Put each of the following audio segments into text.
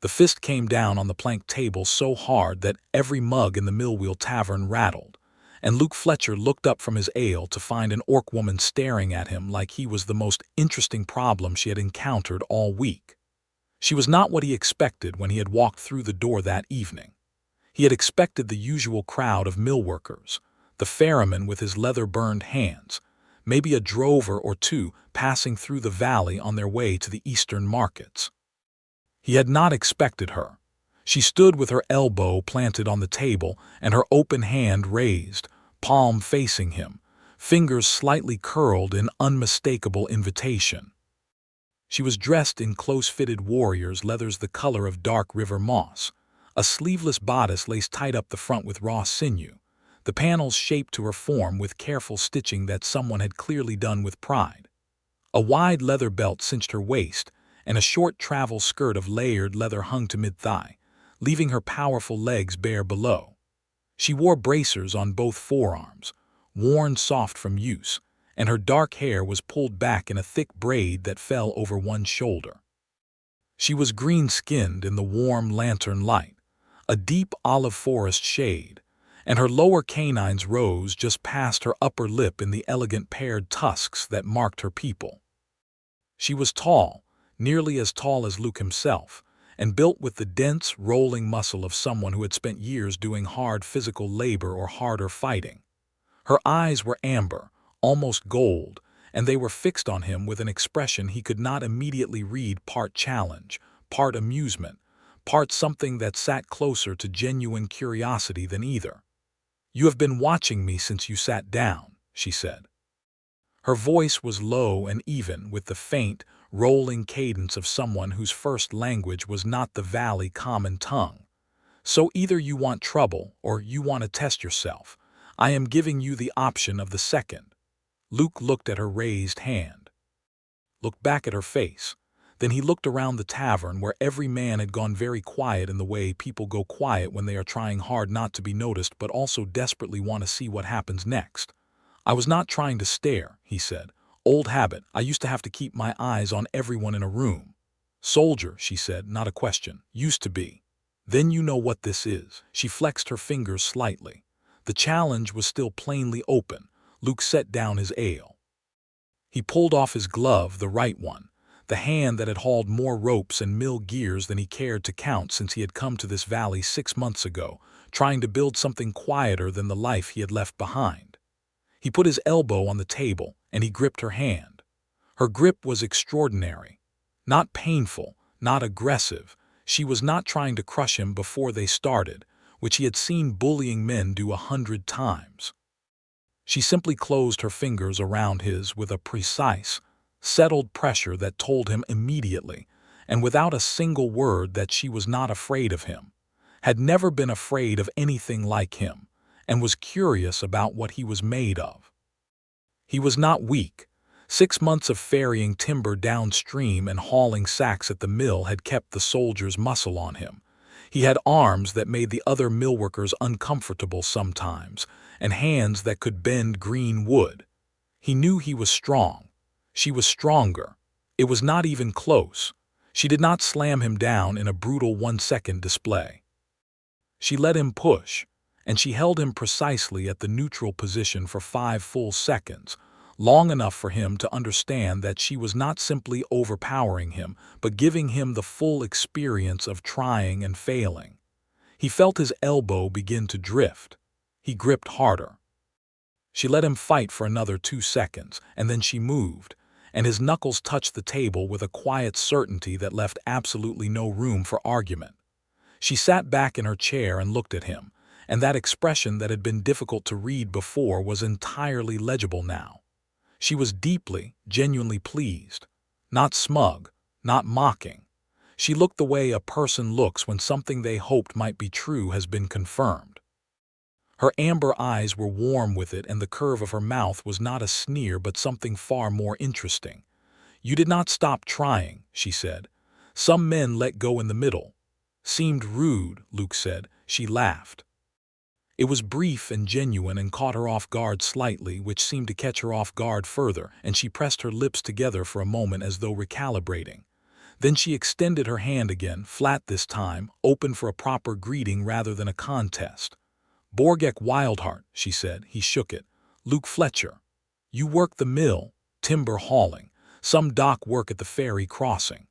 The fist came down on the plank table so hard that every mug in the Millwheel Tavern rattled, and Luke Fletcher looked up from his ale to find an orc woman staring at him like he was the most interesting problem she had encountered all week. She was not what he expected when he had walked through the door that evening. He had expected the usual crowd of millworkers, the ferryman with his leather-burned hands, maybe a drover or two passing through the valley on their way to the eastern markets. He had not expected her. She stood with her elbow planted on the table and her open hand raised, palm facing him, fingers slightly curled in unmistakable invitation. She was dressed in close-fitted warrior's leathers the color of dark river moss, a sleeveless bodice laced tight up the front with raw sinew, the panels shaped to her form with careful stitching that someone had clearly done with pride. A wide leather belt cinched her waist, and a short travel skirt of layered leather hung to mid-thigh, leaving her powerful legs bare below. She wore bracers on both forearms, worn soft from use, and her dark hair was pulled back in a thick braid that fell over one shoulder. She was green-skinned in the warm lantern light, a deep olive forest shade, and her lower canines rose just past her upper lip in the elegant paired tusks that marked her people. She was tall, nearly as tall as Luke himself, and built with the dense, rolling muscle of someone who had spent years doing hard physical labor or harder fighting. Her eyes were amber, almost gold, and they were fixed on him with an expression he could not immediately read, part challenge, part amusement, part something that sat closer to genuine curiosity than either. "You have been watching me since you sat down," she said. Her voice was low and even, with the faint, rolling cadence of someone whose first language was not the valley common tongue. "So either you want trouble or you want to test yourself. I am giving you the option of the second." Luke looked at her raised hand, looked back at her face. Then he looked around the tavern where every man had gone very quiet in the way people go quiet when they are trying hard not to be noticed but also desperately want to see what happens next. "I was not trying to stare," he said. "Old habit. I used to have to keep my eyes on everyone in a room." "Soldier," she said, not a question. "Used to be." "Then you know what this is." She flexed her fingers slightly. The challenge was still plainly open. Luke set down his ale. He pulled off his glove, the right one, the hand that had hauled more ropes and mill gears than he cared to count since he had come to this valley 6 months ago, trying to build something quieter than the life he had left behind. He put his elbow on the table, and he gripped her hand. Her grip was extraordinary. Not painful, not aggressive. She was not trying to crush him before they started, which he had seen bullying men do 100 times. She simply closed her fingers around his with a precise, settled pressure that told him immediately, and without a single word, that she was not afraid of him, had never been afraid of anything like him, and was curious about what he was made of. He was not weak. 6 months of ferrying timber downstream and hauling sacks at the mill had kept the soldier's muscle on him. He had arms that made the other millworkers uncomfortable sometimes, and hands that could bend green wood. He knew he was strong. She was stronger. It was not even close. She did not slam him down in a brutal 1-second display. She let him push, and she held him precisely at the neutral position for 5 full seconds, long enough for him to understand that she was not simply overpowering him, but giving him the full experience of trying and failing. He felt his elbow begin to drift. He gripped harder. She let him fight for another 2 seconds, and then she moved, and his knuckles touched the table with a quiet certainty that left absolutely no room for argument. She sat back in her chair and looked at him, and that expression that had been difficult to read before was entirely legible now. She was deeply, genuinely pleased, not smug, not mocking. She looked the way a person looks when something they hoped might be true has been confirmed. Her amber eyes were warm with it, and the curve of her mouth was not a sneer but something far more interesting. "You did not stop trying," she said. "Some men let go in the middle." "Seemed rude," Luke said. She laughed. It was brief and genuine and caught her off guard slightly, which seemed to catch her off guard further, and she pressed her lips together for a moment as though recalibrating. Then she extended her hand again, flat this time, open for a proper greeting rather than a contest. "Borgakh Wildheart," she said. He shook it. "Luke Fletcher. You work the mill, timber hauling, some dock work at the ferry crossing."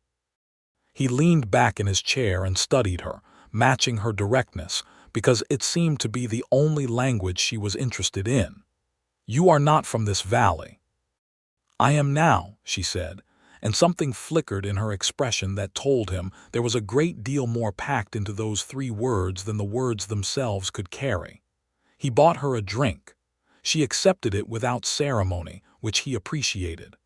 He leaned back in his chair and studied her, matching her directness, because it seemed to be the only language she was interested in. "You are not from this valley." "I am now," she said, and something flickered in her expression that told him there was a great deal more packed into those 3 words than the words themselves could carry. He bought her a drink. She accepted it without ceremony, which he appreciated.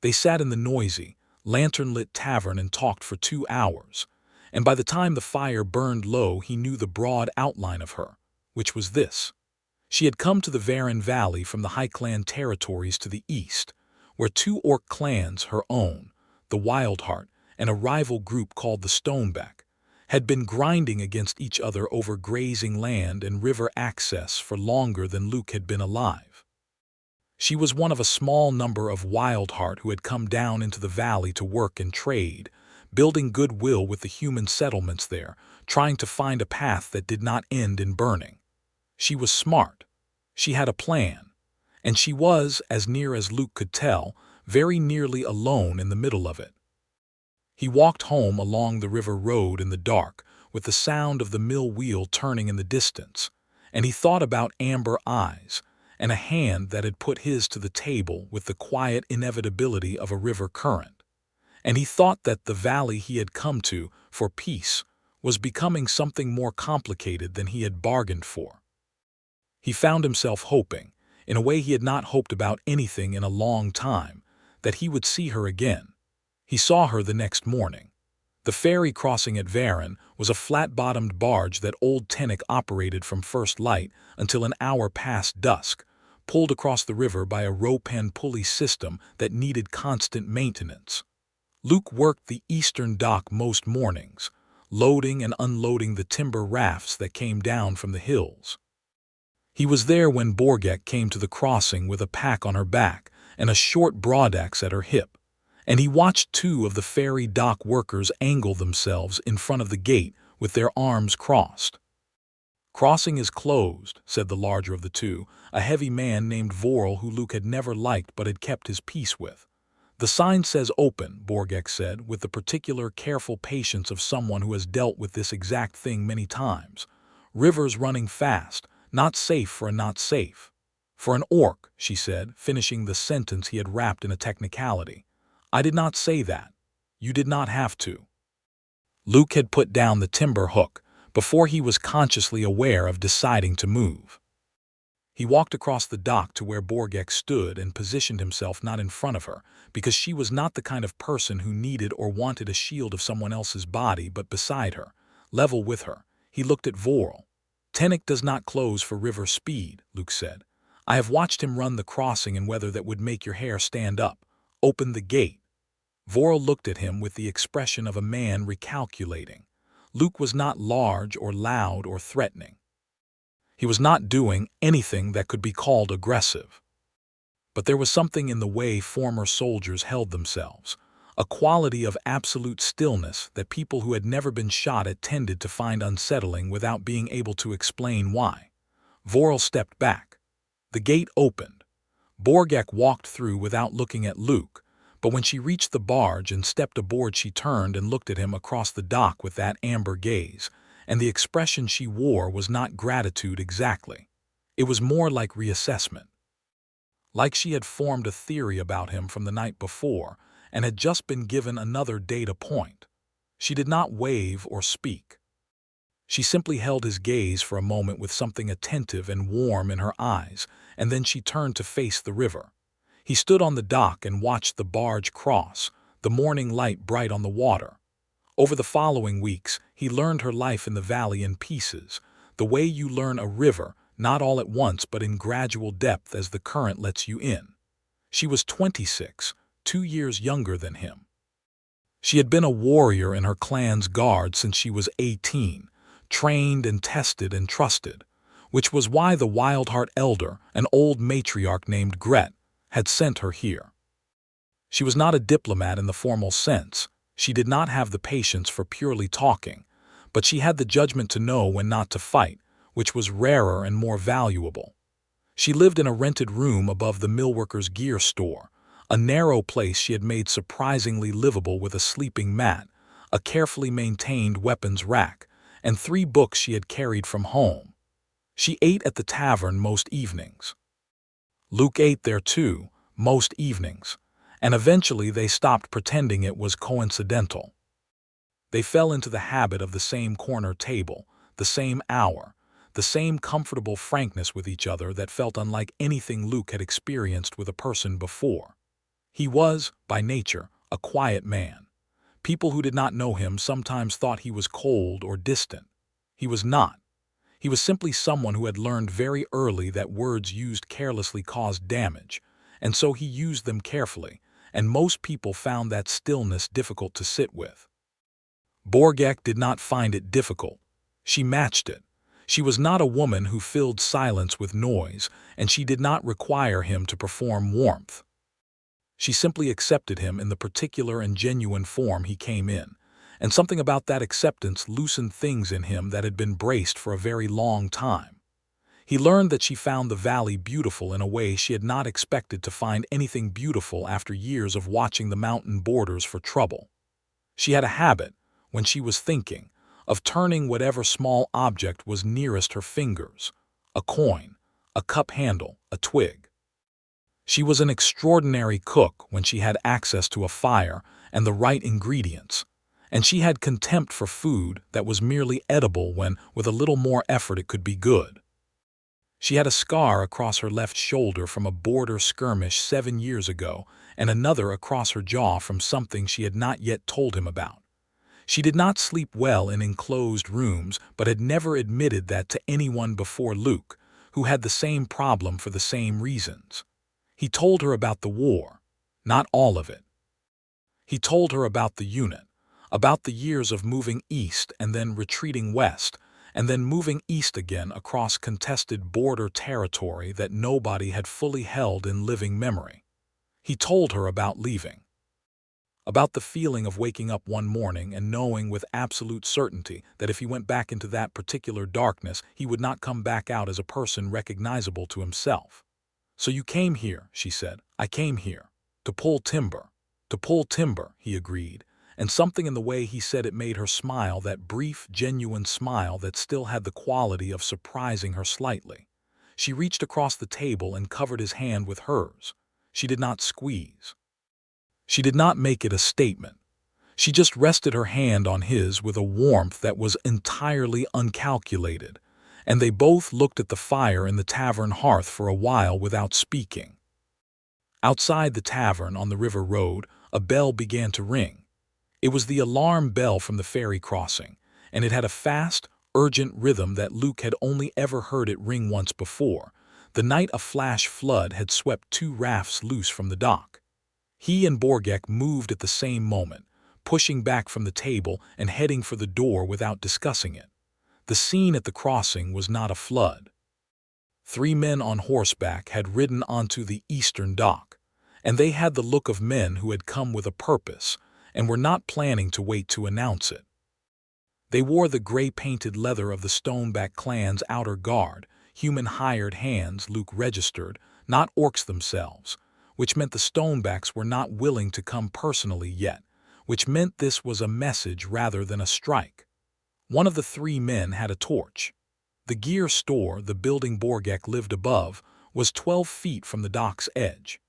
They sat in the noisy, lantern-lit tavern and talked for 2 hours, and by the time the fire burned low he knew the broad outline of her, which was this. She had come to the Varan Valley from the Highclan territories to the east, where 2 orc clans, her own, the Wildheart, and a rival group called the Stoneback, had been grinding against each other over grazing land and river access for longer than Luke had been alive. She was one of a small number of Wildheart who had come down into the valley to work and trade, building goodwill with the human settlements there, trying to find a path that did not end in burning. She was smart. She had a plan. And she was, as near as Luke could tell, very nearly alone in the middle of it. He walked home along the river road in the dark, with the sound of the mill wheel turning in the distance, and he thought about amber eyes, and a hand that had put his to the table with the quiet inevitability of a river current. And he thought that the valley he had come to for peace was becoming something more complicated than he had bargained for. He found himself hoping, in a way he had not hoped about anything in a long time, that he would see her again. He saw her the next morning. The ferry crossing at Varan was a flat-bottomed barge that old Tennick operated from first light until an hour past dusk, pulled across the river by a rope-end pulley system that needed constant maintenance. Luke worked the eastern dock most mornings, loading and unloading the timber rafts that came down from the hills. He was there when Borgakh came to the crossing with a pack on her back and a short broadaxe at her hip, and he watched 2 of the ferry dock workers angle themselves in front of the gate with their arms crossed. "Crossing is closed," said the larger of the 2, a heavy man named Vorl who Luke had never liked but had kept his peace with. "The sign says open," Borgakh said, with the particular careful patience of someone who has dealt with this exact thing many times. "River's running fast. Not safe for a not safe." "For an orc," she said, finishing the sentence he had wrapped in a technicality. "I did not say that. You did not have to." Luke had put down the timber hook before he was consciously aware of deciding to move. He walked across the dock to where Borgakh stood and positioned himself not in front of her, because she was not the kind of person who needed or wanted a shield of someone else's body, but beside her, level with her. He looked at Vorl. "Tennick does not close for river speed," Luke said. "I have watched him run the crossing in weather that would make your hair stand up. Open the gate." Vorl looked at him with the expression of a man recalculating. Luke was not large or loud or threatening. He was not doing anything that could be called aggressive. But there was something in the way former soldiers held themselves, a quality of absolute stillness that people who had never been shot at tended to find unsettling without being able to explain why. Vorl stepped back. The gate opened. Borgakh walked through without looking at Luke, but when she reached the barge and stepped aboard she turned and looked at him across the dock with that amber gaze, and the expression she wore was not gratitude exactly. It was more like reassessment. Like she had formed a theory about him from the night before and had just been given another data point. She did not wave or speak. She simply held his gaze for a moment with something attentive and warm in her eyes, and then she turned to face the river. He stood on the dock and watched the barge cross, the morning light bright on the water. Over the following weeks, he learned her life in the valley in pieces, the way you learn a river, not all at once but in gradual depth as the current lets you in. She was 26, 2 years younger than him. She had been a warrior in her clan's guard since she was 18, trained and tested and trusted, which was why the Wildheart elder, an old matriarch named Gret, had sent her here. She was not a diplomat in the formal sense. She did not have the patience for purely talking, but she had the judgment to know when not to fight, which was rarer and more valuable. She lived in a rented room above the millworker's gear store, a narrow place she had made surprisingly livable with a sleeping mat, a carefully maintained weapons rack, and 3 books she had carried from home. She ate at the tavern most evenings. Luke ate there too, most evenings, and eventually they stopped pretending it was coincidental. They fell into the habit of the same corner table, the same hour, the same comfortable frankness with each other that felt unlike anything Luke had experienced with a person before. He was, by nature, a quiet man. People who did not know him sometimes thought he was cold or distant. He was not. He was simply someone who had learned very early that words used carelessly caused damage, and so he used them carefully, and most people found that stillness difficult to sit with. Borgakh did not find it difficult. She matched it. She was not a woman who filled silence with noise, and she did not require him to perform warmth. She simply accepted him in the particular and genuine form he came in, and something about that acceptance loosened things in him that had been braced for a very long time. He learned that she found the valley beautiful in a way she had not expected to find anything beautiful after years of watching the mountain borders for trouble. She had a habit, when she was thinking, of turning whatever small object was nearest her fingers, a coin, a cup handle, a twig. She was an extraordinary cook when she had access to a fire and the right ingredients, and she had contempt for food that was merely edible when, with a little more effort, it could be good. She had a scar across her left shoulder from a border skirmish 7 years ago, and another across her jaw from something she had not yet told him about. She did not sleep well in enclosed rooms, but had never admitted that to anyone before Luke, who had the same problem for the same reasons. He told her about the war, not all of it. He told her about the unit, about the years of moving east and then retreating west, and then moving east again across contested border territory that nobody had fully held in living memory. He told her about leaving, about the feeling of waking up one morning and knowing with absolute certainty that if he went back into that particular darkness, he would not come back out as a person recognizable to himself. "So you came here," she said. "I came here. To pull timber." "To pull timber," he agreed, and something in the way he said it made her smile, that brief, genuine smile that still had the quality of surprising her slightly. She reached across the table and covered his hand with hers. She did not squeeze. She did not make it a statement. She just rested her hand on his with a warmth that was entirely uncalculated, and they both looked at the fire in the tavern hearth for a while without speaking. Outside the tavern on the river road, a bell began to ring. It was the alarm bell from the ferry crossing, and it had a fast, urgent rhythm that Luke had only ever heard it ring once before, the night a flash flood had swept 2 rafts loose from the dock. He and Borgakh moved at the same moment, pushing back from the table and heading for the door without discussing it. The scene at the crossing was not a flood. 3 men on horseback had ridden onto the eastern dock, and they had the look of men who had come with a purpose and were not planning to wait to announce it. They wore the gray-painted leather of the Stoneback clan's outer guard, human hired hands, Luke registered, not orcs themselves, which meant the Stonebacks were not willing to come personally yet, which meant this was a message rather than a strike. One of the 3 men had a torch. The gear store, the building Borgakh lived above, was 12 feet from the dock's edge.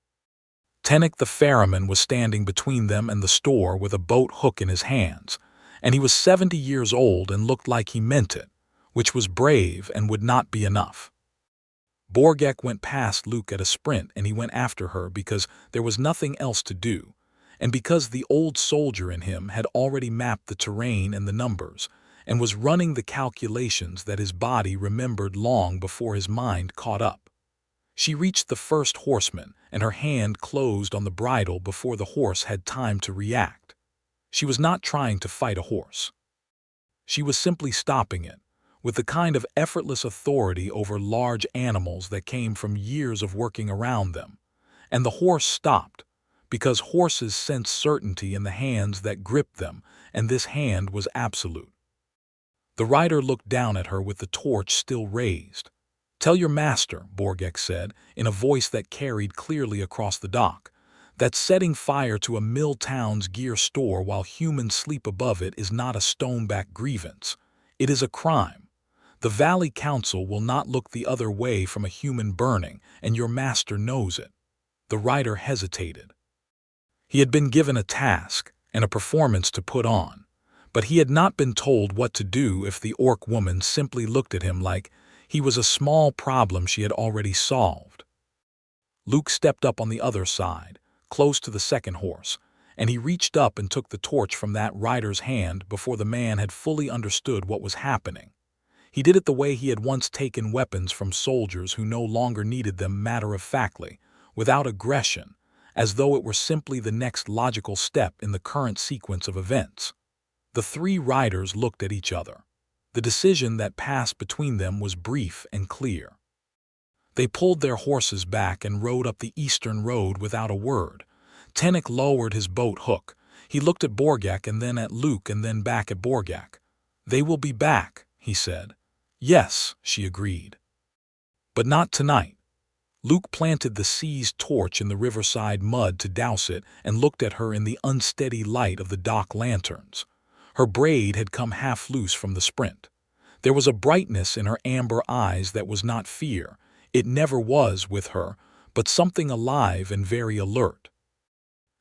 Tennick the ferryman was standing between them and the store with a boat hook in his hands, and he was 70 years old and looked like he meant it, which was brave and would not be enough. Borgakh went past Luke at a sprint, and he went after her because there was nothing else to do, and because the old soldier in him had already mapped the terrain and the numbers, and was running the calculations that his body remembered long before his mind caught up. She reached the first horseman, and her hand closed on the bridle before the horse had time to react. She was not trying to fight a horse. She was simply stopping it, with the kind of effortless authority over large animals that came from years of working around them. And the horse stopped, because horses sense certainty in the hands that grip them, and this hand was absolute. The rider looked down at her with the torch still raised. "Tell your master," Borgakh said, in a voice that carried clearly across the dock, "that setting fire to a mill town's gear store while humans sleep above it is not a Stoneback grievance. It is a crime. The Valley Council will not look the other way from a human burning, and your master knows it." The rider hesitated. He had been given a task and a performance to put on, but he had not been told what to do if the orc woman simply looked at him like he was a small problem she had already solved. Luke stepped up on the other side, close to the second horse, and he reached up and took the torch from that rider's hand before the man had fully understood what was happening. He did it the way he had once taken weapons from soldiers who no longer needed them matter-of-factly, without aggression, as though it were simply the next logical step in the current sequence of events. The three riders looked at each other. The decision that passed between them was brief and clear. They pulled their horses back and rode up the eastern road without a word. Tennick lowered his boat hook. He looked at Borgakh and then at Luke and then back at Borgakh. "They will be back," he said. "Yes," she agreed. "But not tonight." Luke planted the seized torch in the riverside mud to douse it and looked at her in the unsteady light of the dock lanterns. Her braid had come half loose from the sprint. There was a brightness in her amber eyes that was not fear. It never was with her, but something alive and very alert.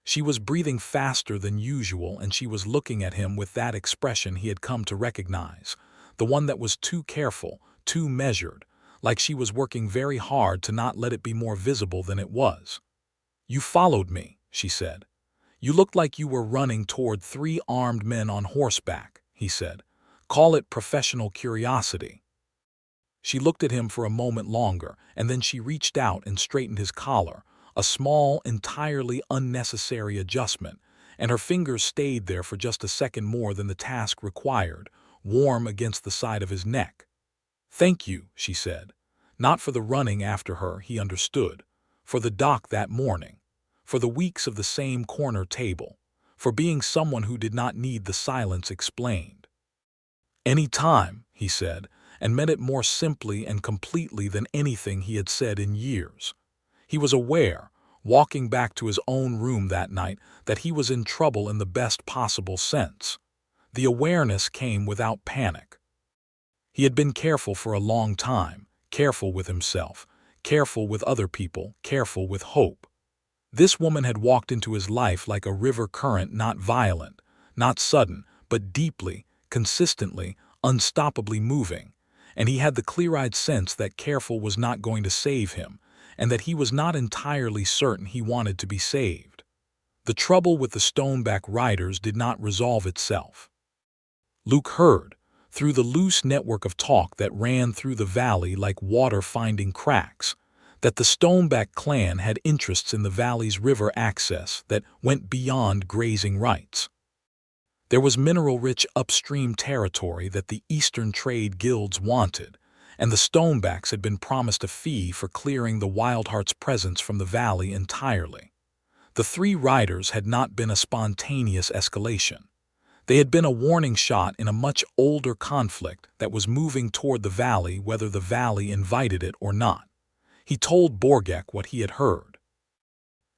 She was breathing faster than usual, and she was looking at him with that expression he had come to recognize, the one that was too careful, too measured, like she was working very hard to not let it be more visible than it was. "You followed me," she said. "You looked like you were running toward 3 armed men on horseback," he said. "Call it professional curiosity." She looked at him for a moment longer, and then she reached out and straightened his collar, a small, entirely unnecessary adjustment, and her fingers stayed there for just a second more than the task required, warm against the side of his neck. "Thank you," she said. Not for the running after her, he understood. For the dock that morning. For the weeks of the same corner table. For being someone who did not need the silence explained. "Any time," he said, and meant it more simply and completely than anything he had said in years. He was aware, walking back to his own room that night, that he was in trouble in the best possible sense. The awareness came without panic. He had been careful for a long time, careful with himself, careful with other people, careful with hope. This woman had walked into his life like a river current, not violent, not sudden, but deeply, consistently, unstoppably moving, and he had the clear-eyed sense that careful was not going to save him, and that he was not entirely certain he wanted to be saved. The trouble with the Stoneback riders did not resolve itself. Luke heard, through the loose network of talk that ran through the valley like water finding cracks, that the Stoneback clan had interests in the valley's river access that went beyond grazing rights. There was mineral-rich upstream territory that the Eastern trade guilds wanted, and the Stonebacks had been promised a fee for clearing the Wildheart's presence from the valley entirely. The three riders had not been a spontaneous escalation. They had been a warning shot in a much older conflict that was moving toward the valley whether the valley invited it or not. He told Borgakh what he had heard.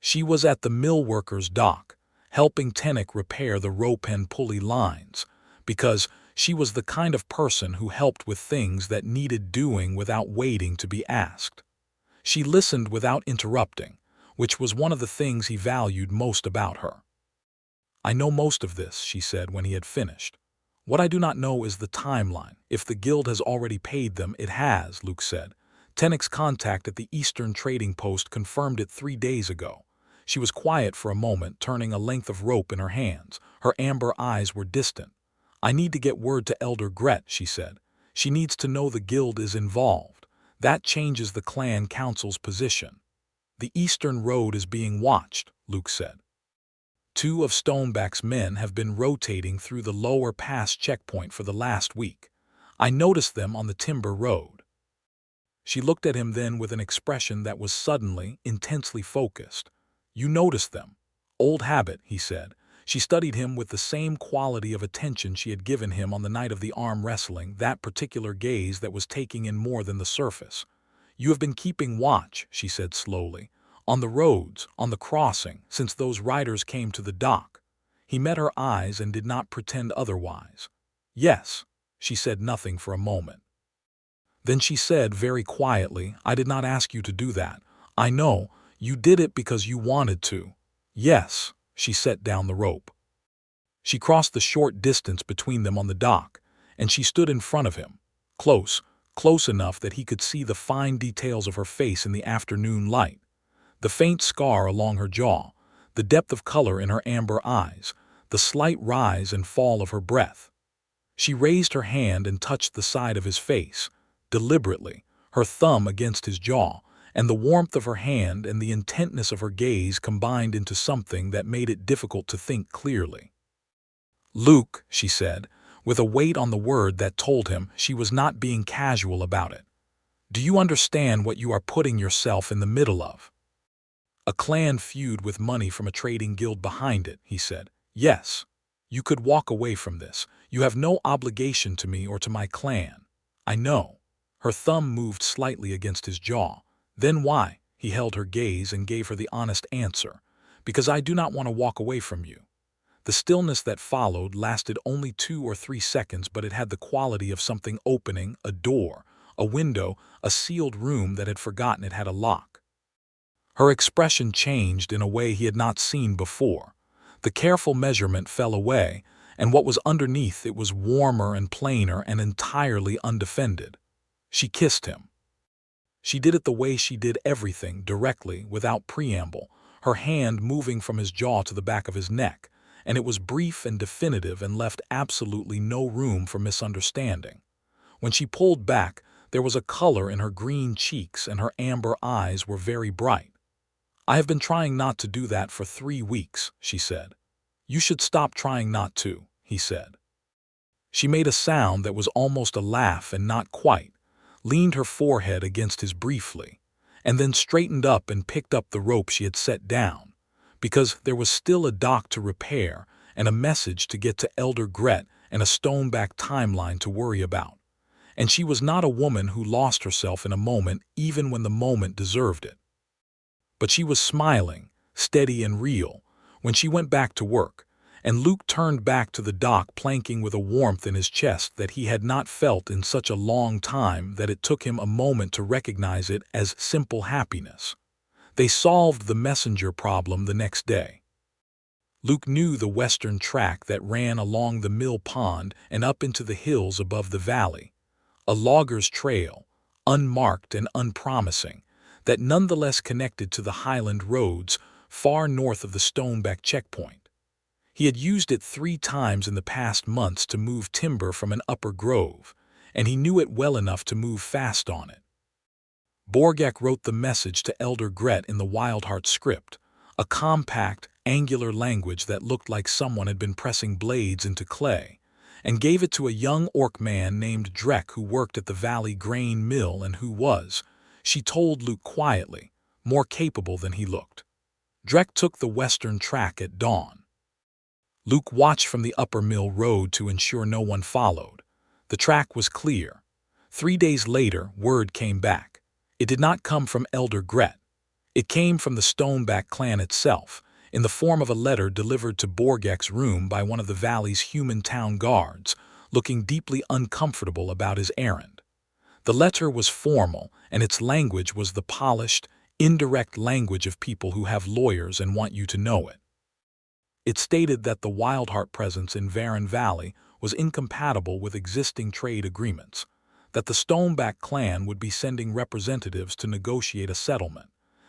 She was at the millworkers' dock, helping Tennick repair the rope and pulley lines, because she was the kind of person who helped with things that needed doing without waiting to be asked. She listened without interrupting, which was one of the things he valued most about her. "I know most of this," she said when he had finished. "What I do not know is the timeline. If the guild has already paid them, it has," Luke said. "Tennick's contact at the Eastern Trading Post confirmed it 3 days ago." She was quiet for a moment, turning a length of rope in her hands. Her amber eyes were distant. "I need to get word to Elder Gret," she said. "She needs to know the guild is involved. That changes the clan council's position." "The Eastern Road is being watched," Luke said. 2 of Stoneback's men have been rotating through the lower pass checkpoint for the last week. I noticed them on the timber road." She looked at him then with an expression that was suddenly, intensely focused. "You noticed them? Old habit, he said. She studied him with the same quality of attention she had given him on the night of the arm wrestling, that particular gaze that was taking in more than the surface. You have been keeping watch, she said slowly, on the roads, on the crossing, since those riders came to the dock. He met her eyes and did not pretend otherwise. Yes, she said nothing for a moment. Then she said very quietly, I did not ask you to do that. I know, you did it because you wanted to. Yes, she set down the rope. She crossed the short distance between them on the dock, and she stood in front of him, close enough that he could see the fine details of her face in the afternoon light, the faint scar along her jaw, the depth of color in her amber eyes, the slight rise and fall of her breath. She raised her hand and touched the side of his face, deliberately, her thumb against his jaw, and the warmth of her hand and the intentness of her gaze combined into something that made it difficult to think clearly. Luke, she said, with a weight on the word that told him she was not being casual about it. Do you understand what you are putting yourself in the middle of? A clan feud with money from a trading guild behind it, he said. Yes. You could walk away from this. You have no obligation to me or to my clan. I know. Her thumb moved slightly against his jaw. Then why? He held her gaze and gave her the honest answer. Because I do not want to walk away from you. The stillness that followed lasted only 2 or 3 seconds, but it had the quality of something opening, a door, a window, a sealed room that had forgotten it had a lock. Her expression changed in a way he had not seen before. The careful measurement fell away, and what was underneath it was warmer and plainer and entirely undefended. She kissed him. She did it the way she did everything, directly, without preamble, her hand moving from his jaw to the back of his neck, and it was brief and definitive and left absolutely no room for misunderstanding. When she pulled back, there was a color in her green cheeks and her amber eyes were very bright. I have been trying not to do that for 3 weeks, she said. You should stop trying not to, he said. She made a sound that was almost a laugh and not quite, leaned her forehead against his briefly, and then straightened up and picked up the rope she had set down, because there was still a dock to repair and a message to get to Elder Gret and a Stoneback timeline to worry about. And she was not a woman who lost herself in a moment even when the moment deserved it. But she was smiling, steady and real, when she went back to work, and Luke turned back to the dock planking with a warmth in his chest that he had not felt in such a long time that it took him a moment to recognize it as simple happiness. They solved the messenger problem the next day. Luke knew the western track that ran along the mill pond and up into the hills above the valley, a logger's trail, unmarked and unpromising, that nonetheless connected to the Highland roads far north of the Stoneback checkpoint. He had used it 3 times in the past months to move timber from an upper grove, and he knew it well enough to move fast on it. Borgakh wrote the message to Elder Gret in the Wildheart script, a compact, angular language that looked like someone had been pressing blades into clay, and gave it to a young orc man named Drek who worked at the Valley Grain Mill and who was, she told Luke quietly, more capable than he looked. Drek took the western track at dawn. Luke watched from the upper mill road to ensure no one followed. The track was clear. 3 days later, word came back. It did not come from Elder Gret. It came from the Stoneback clan itself, in the form of a letter delivered to Borgakh's room by one of the valley's human town guards, looking deeply uncomfortable about his errand. The letter was formal, and its language was the polished, indirect language of people who have lawyers and want you to know it. It stated that the Wildheart presence in Varan Valley was incompatible with existing trade agreements, that the Stoneback clan would be sending representatives to negotiate a settlement,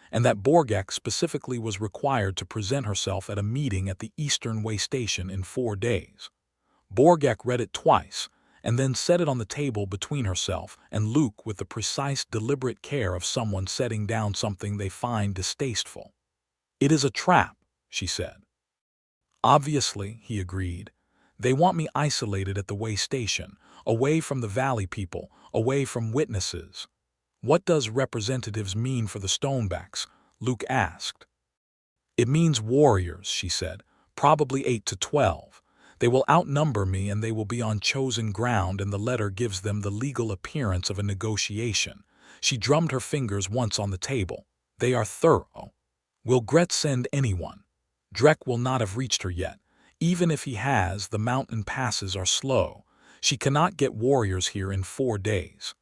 and that Borgakh specifically was required to present herself at a meeting at the Eastern Way Station in 4 days. Borgakh read it twice, and then set it on the table between herself and Luke with the precise, deliberate care of someone setting down something they find distasteful. It is a trap, she said. Obviously, he agreed. They want me isolated at the way station, away from the valley people, away from witnesses. What does representatives mean for the Stonebacks? Luke asked. It means warriors, she said, probably 8 to 12. They will outnumber me and they will be on chosen ground, and the letter gives them the legal appearance of a negotiation. She drummed her fingers once on the table. They are thorough. Will Gret send anyone? Drek will not have reached her yet. Even if he has, the mountain passes are slow. She cannot get warriors here in 4 days.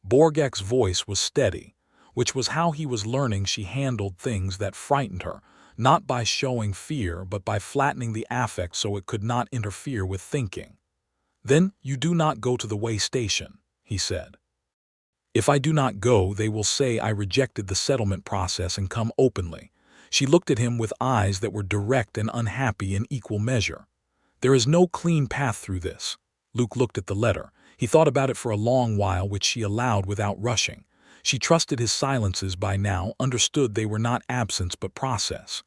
Borgakh's voice was steady, which was how he was learning she handled things that frightened her, not by showing fear but by flattening the affect so it could not interfere with thinking. Then you do not go to the way station, he said. If I do not go, they will say I rejected the settlement process and come openly. She looked at him with eyes that were direct and unhappy in equal measure. There is no clean path through this. Luke looked at the letter. He thought about it for a long while, which she allowed without rushing. She trusted his silences by now, understood they were not absence but process.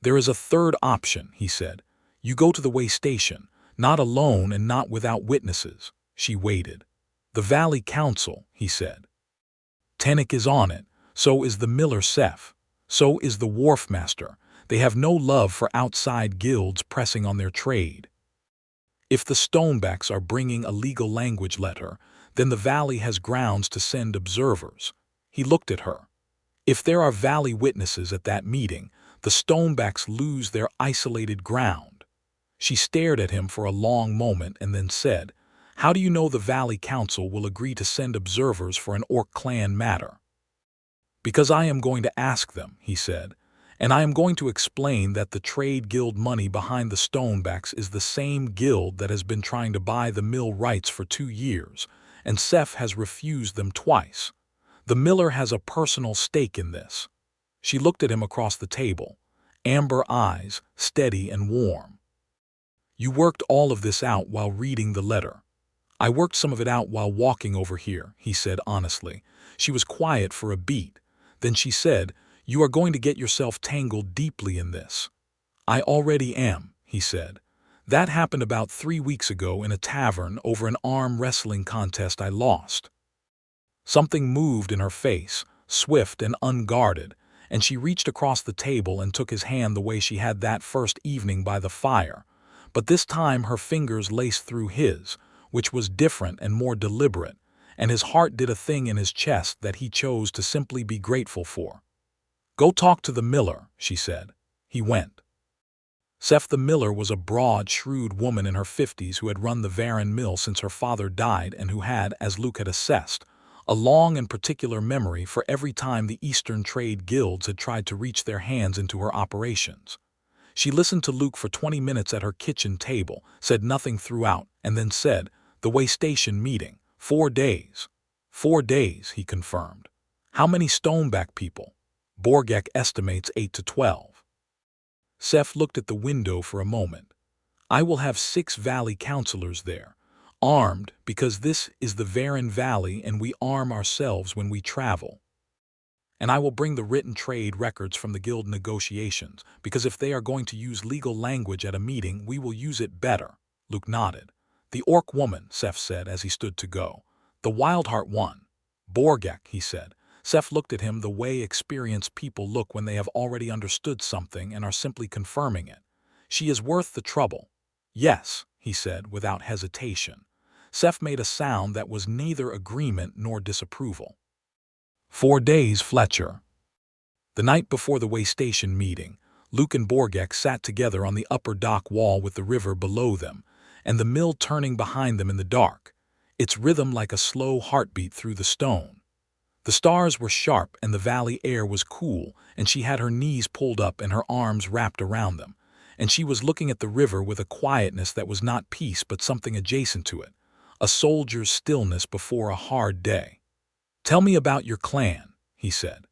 There is a third option, he said. You go to the way station, not alone and not without witnesses. She waited. The Valley Council, he said. Tennick is on it. So is the miller Seth. So is the wharf master. They have no love for outside guilds pressing on their trade. If the Stonebacks are bringing a legal language letter, then the Valley has grounds to send observers. He looked at her. If there are Valley witnesses at that meeting, the Stonebacks lose their isolated ground. She stared at him for a long moment and then said, How do you know the Valley Council will agree to send observers for an Orc clan matter? Because I am going to ask them, he said, and I am going to explain that the trade guild money behind the Stonebacks is the same guild that has been trying to buy the mill rights for 2 years, and Seth has refused them twice. The miller has a personal stake in this. She looked at him across the table, amber eyes, steady and warm. You worked all of this out while reading the letter. I worked some of it out while walking over here, he said honestly. She was quiet for a beat. Then she said, You are going to get yourself tangled deeply in this. I already am, he said. That happened about 3 weeks ago in a tavern over an arm wrestling contest I lost. Something moved in her face, swift and unguarded, and she reached across the table and took his hand the way she had that first evening by the fire. But this time her fingers laced through his, which was different and more deliberate, and his heart did a thing in his chest that he chose to simply be grateful for. Go talk to the miller, she said. He went. Seth the miller was a broad, shrewd woman in her 50s who had run the Varan mill since her father died and who had, as Luke had assessed, a long and particular memory for every time the Eastern trade guilds had tried to reach their hands into her operations. She listened to Luke for 20 minutes at her kitchen table, said nothing throughout, and then said, The way station meeting, 4 days. 4 days, he confirmed. How many Stoneback people? Borgakh estimates 8 to 12. Seth looked at the window for a moment. I will have 6 Valley councillors there, armed because this is the Varan Valley and we arm ourselves when we travel. And I will bring the written trade records from the guild negotiations, because if they are going to use legal language at a meeting, we will use it better. Luke nodded. The Orc woman, Seth said as he stood to go. The Wildheart one. Borgakh, he said. Seth looked at him the way experienced people look when they have already understood something and are simply confirming it. She is worth the trouble. Yes, he said without hesitation. Seth made a sound that was neither agreement nor disapproval. 4 days, Fletcher. The night before the way station meeting, Luke and Borgakh sat together on the upper dock wall with the river below them, and the mill turning behind them in the dark, its rhythm like a slow heartbeat through the stone. The stars were sharp and the valley air was cool, and she had her knees pulled up and her arms wrapped around them, and she was looking at the river with a quietness that was not peace but something adjacent to it, a soldier's stillness before a hard day. Tell me about your clan, he said.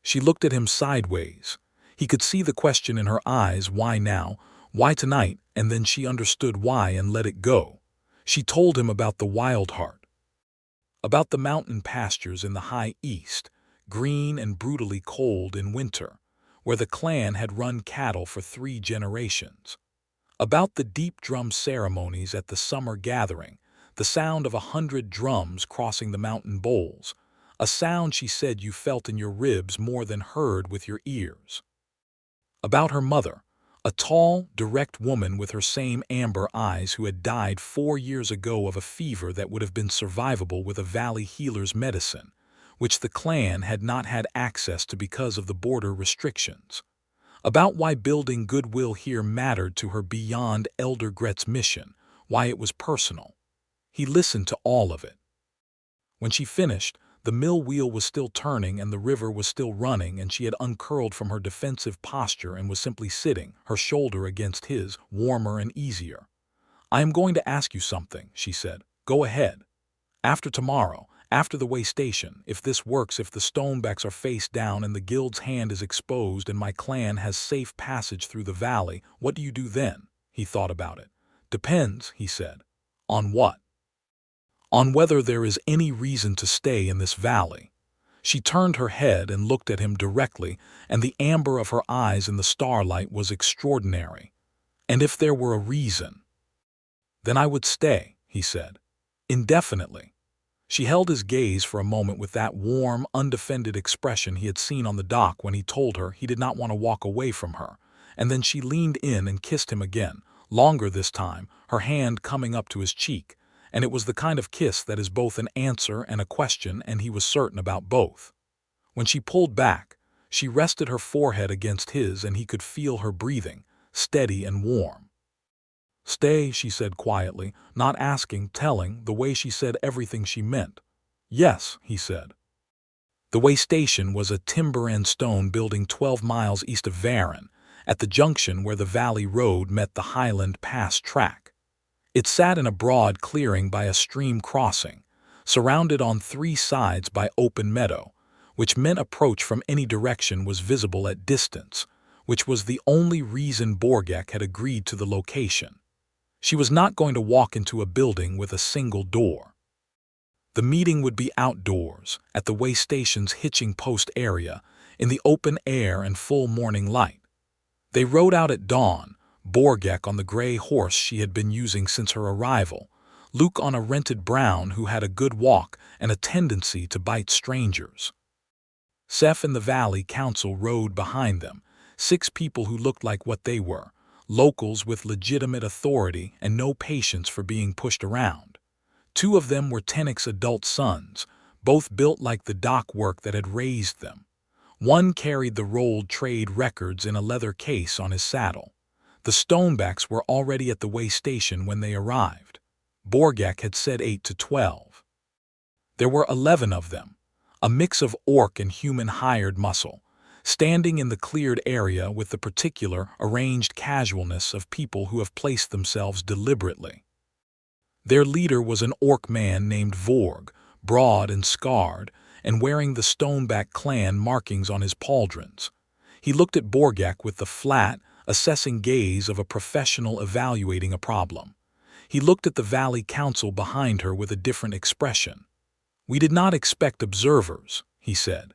She looked at him sideways. He could see the question in her eyes, why now, why tonight, and then she understood why and let it go. She told him about the Wildheart, about the mountain pastures in the high east, green and brutally cold in winter, where the clan had run cattle for 3 generations, about the deep drum ceremonies at the summer gathering, the sound of 100 drums crossing the mountain bowls, a sound she said you felt in your ribs more than heard with your ears. About her mother, a tall, direct woman with her same amber eyes who had died 4 years ago of a fever that would have been survivable with a valley healer's medicine, which the clan had not had access to because of the border restrictions. About why building goodwill here mattered to her beyond Elder Gret's mission, why it was personal. He listened to all of it. When she finished, the mill wheel was still turning and the river was still running, and she had uncurled from her defensive posture and was simply sitting, her shoulder against his, warmer and easier. "I am going to ask you something," she said. "Go ahead. After tomorrow, after the way station, if this works, if the Stonebacks are face down and the guild's hand is exposed and my clan has safe passage through the valley, what do you do then?" He thought about it. "Depends," he said. "On what?" "On whether there is any reason to stay in this valley." She turned her head and looked at him directly, and the amber of her eyes in the starlight was extraordinary. "And if there were a reason?" "Then I would stay," he said. "Indefinitely." She held his gaze for a moment with that warm, undefended expression he had seen on the dock when he told her he did not want to walk away from her, and then she leaned in and kissed him again, longer this time, her hand coming up to his cheek, and it was the kind of kiss that is both an answer and a question, and he was certain about both. When she pulled back, she rested her forehead against his and he could feel her breathing, steady and warm. "Stay," she said quietly, not asking, telling, the way she said everything she meant. "Yes," he said. The way station was a timber and stone building 12 miles east of Varon, at the junction where the valley road met the Highland Pass track. It sat in a broad clearing by a stream crossing, surrounded on 3 sides by open meadow, which meant approach from any direction was visible at distance, which was the only reason Borgakh had agreed to the location. She was not going to walk into a building with a single door. The meeting would be outdoors, at the way station's hitching post area, in the open air and full morning light. They rode out at dawn, Borgakh on the gray horse she had been using since her arrival, Luke on a rented brown who had a good walk and a tendency to bite strangers. Seth and the Valley Council rode behind them, 6 people who looked like what they were, locals with legitimate authority and no patience for being pushed around. 2 of them were Tennick's adult sons, both built like the dock work that had raised them. One carried the rolled trade records in a leather case on his saddle. The Stonebacks were already at the way station when they arrived. Borgakh had said 8 to 12. There were 11 of them, a mix of orc and human hired muscle, standing in the cleared area with the particular, arranged casualness of people who have placed themselves deliberately. Their leader was an orc man named Vorg, broad and scarred, and wearing the Stoneback clan markings on his pauldrons. He looked at Borgakh with the flat, assessing gaze of a professional evaluating a problem. He looked at the Valley Council behind her with a different expression. "We did not expect observers," he said.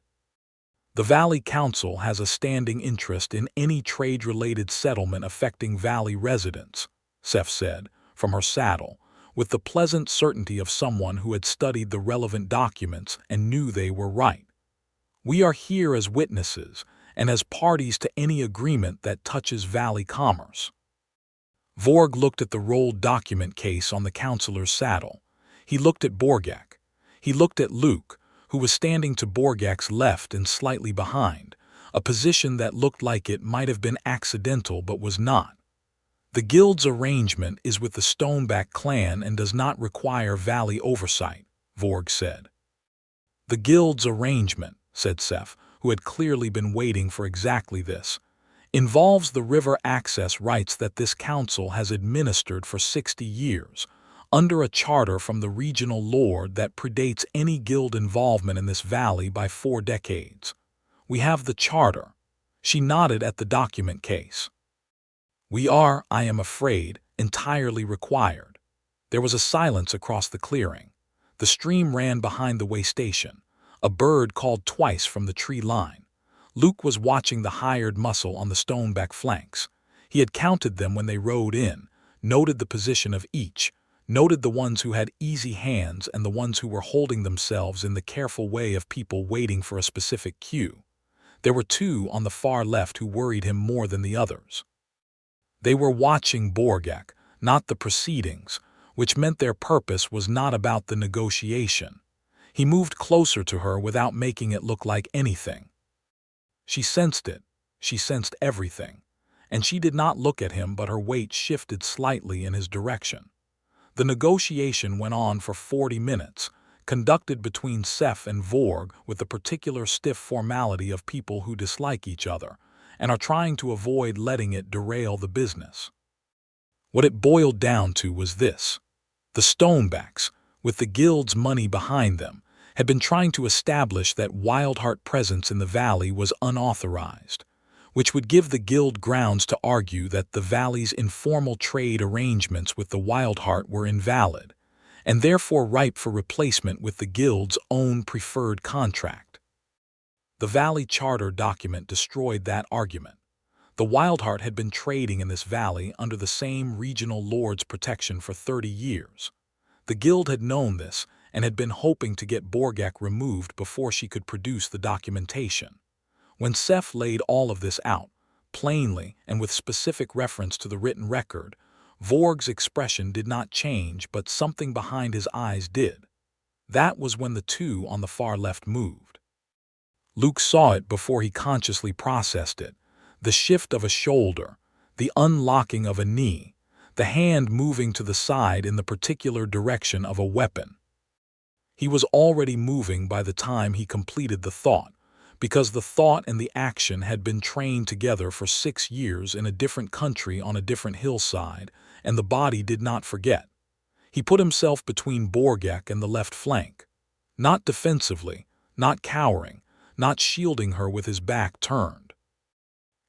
"The Valley Council has a standing interest in any trade-related settlement affecting Valley residents," Seth said, from her saddle, with the pleasant certainty of someone who had studied the relevant documents and knew they were right. "We are here as witnesses and as parties to any agreement that touches Valley commerce." Vorg looked at the rolled document case on the councilor's saddle. He looked at Borgakh. He looked at Luke, who was standing to Borgakh's left and slightly behind, a position that looked like it might have been accidental but was not. "The guild's arrangement is with the Stoneback clan and does not require Valley oversight," Vorg said. "The guild's arrangement," said Seth, who had clearly been waiting for exactly this, "involves the river access rights that this council has administered for 60 years, under a charter from the regional lord that predates any guild involvement in this valley by 4 decades. We have the charter." She nodded at the document case. "We are, I am afraid, entirely required." There was a silence across the clearing. The stream ran behind the way station. A bird called twice from the tree line. Luke was watching the hired muscle on the Stoneback flanks. He had counted them when they rode in, noted the position of each, noted the ones who had easy hands and the ones who were holding themselves in the careful way of people waiting for a specific cue. There were two on the far left who worried him more than the others. They were watching Borgakh, not the proceedings, which meant their purpose was not about the negotiation. He moved closer to her without making it look like anything. She sensed it. She sensed everything. And she did not look at him, but her weight shifted slightly in his direction. The negotiation went on for 40 minutes, conducted between Seth and Vorg with the particular stiff formality of people who dislike each other and are trying to avoid letting it derail the business. What it boiled down to was this. The Stonebacks, with the guild's money behind them, had been trying to establish that Wildheart presence in the valley was unauthorized, which would give the guild grounds to argue that the valley's informal trade arrangements with the Wildheart were invalid, and therefore ripe for replacement with the guild's own preferred contract. The Valley Charter document destroyed that argument. The Wildheart had been trading in this valley under the same regional lord's protection for 30 years. The guild had known this and had been hoping to get Borgakh removed before she could produce the documentation. When Seth laid all of this out, plainly and with specific reference to the written record, Vorg's expression did not change, but something behind his eyes did. That was when the two on the far left moved. Luke saw it before he consciously processed it. The shift of a shoulder, the unlocking of a knee, the hand moving to the side in the particular direction of a weapon. He was already moving by the time he completed the thought, because the thought and the action had been trained together for 6 years in a different country on a different hillside, and the body did not forget. He put himself between Borgakh and the left flank, not defensively, not cowering, not shielding her with his back turned.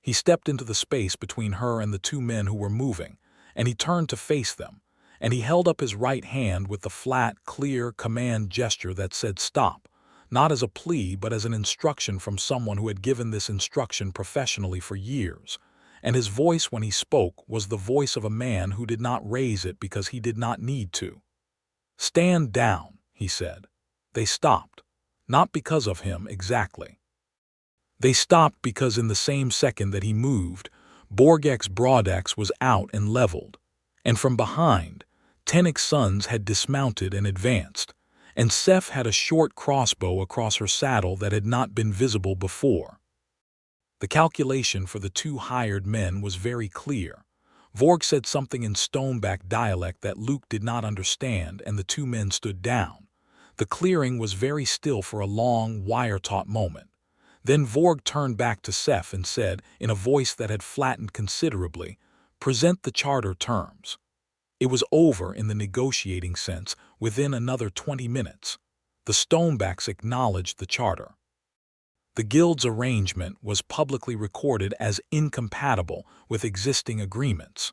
He stepped into the space between her and the two men who were moving, and he turned to face them, and he held up his right hand with the flat, clear command gesture that said stop, not as a plea but as an instruction from someone who had given this instruction professionally for years, and his voice when he spoke was the voice of a man who did not raise it because he did not need to. "Stand down," he said. They stopped, not because of him exactly. They stopped because in the same second that he moved, Borgakh's broadaxe was out and leveled, and from behind, Tennick's sons had dismounted and advanced, and Seth had a short crossbow across her saddle that had not been visible before. The calculation for the two hired men was very clear. Vorg said something in Stoneback dialect that Luke did not understand, and the two men stood down. The clearing was very still for a long, wire-taut moment. Then Vorg turned back to Seth and said, in a voice that had flattened considerably, "Present the charter terms." It was over in the negotiating sense within another 20 minutes. The Stonebacks acknowledged the charter. The guild's arrangement was publicly recorded as incompatible with existing agreements.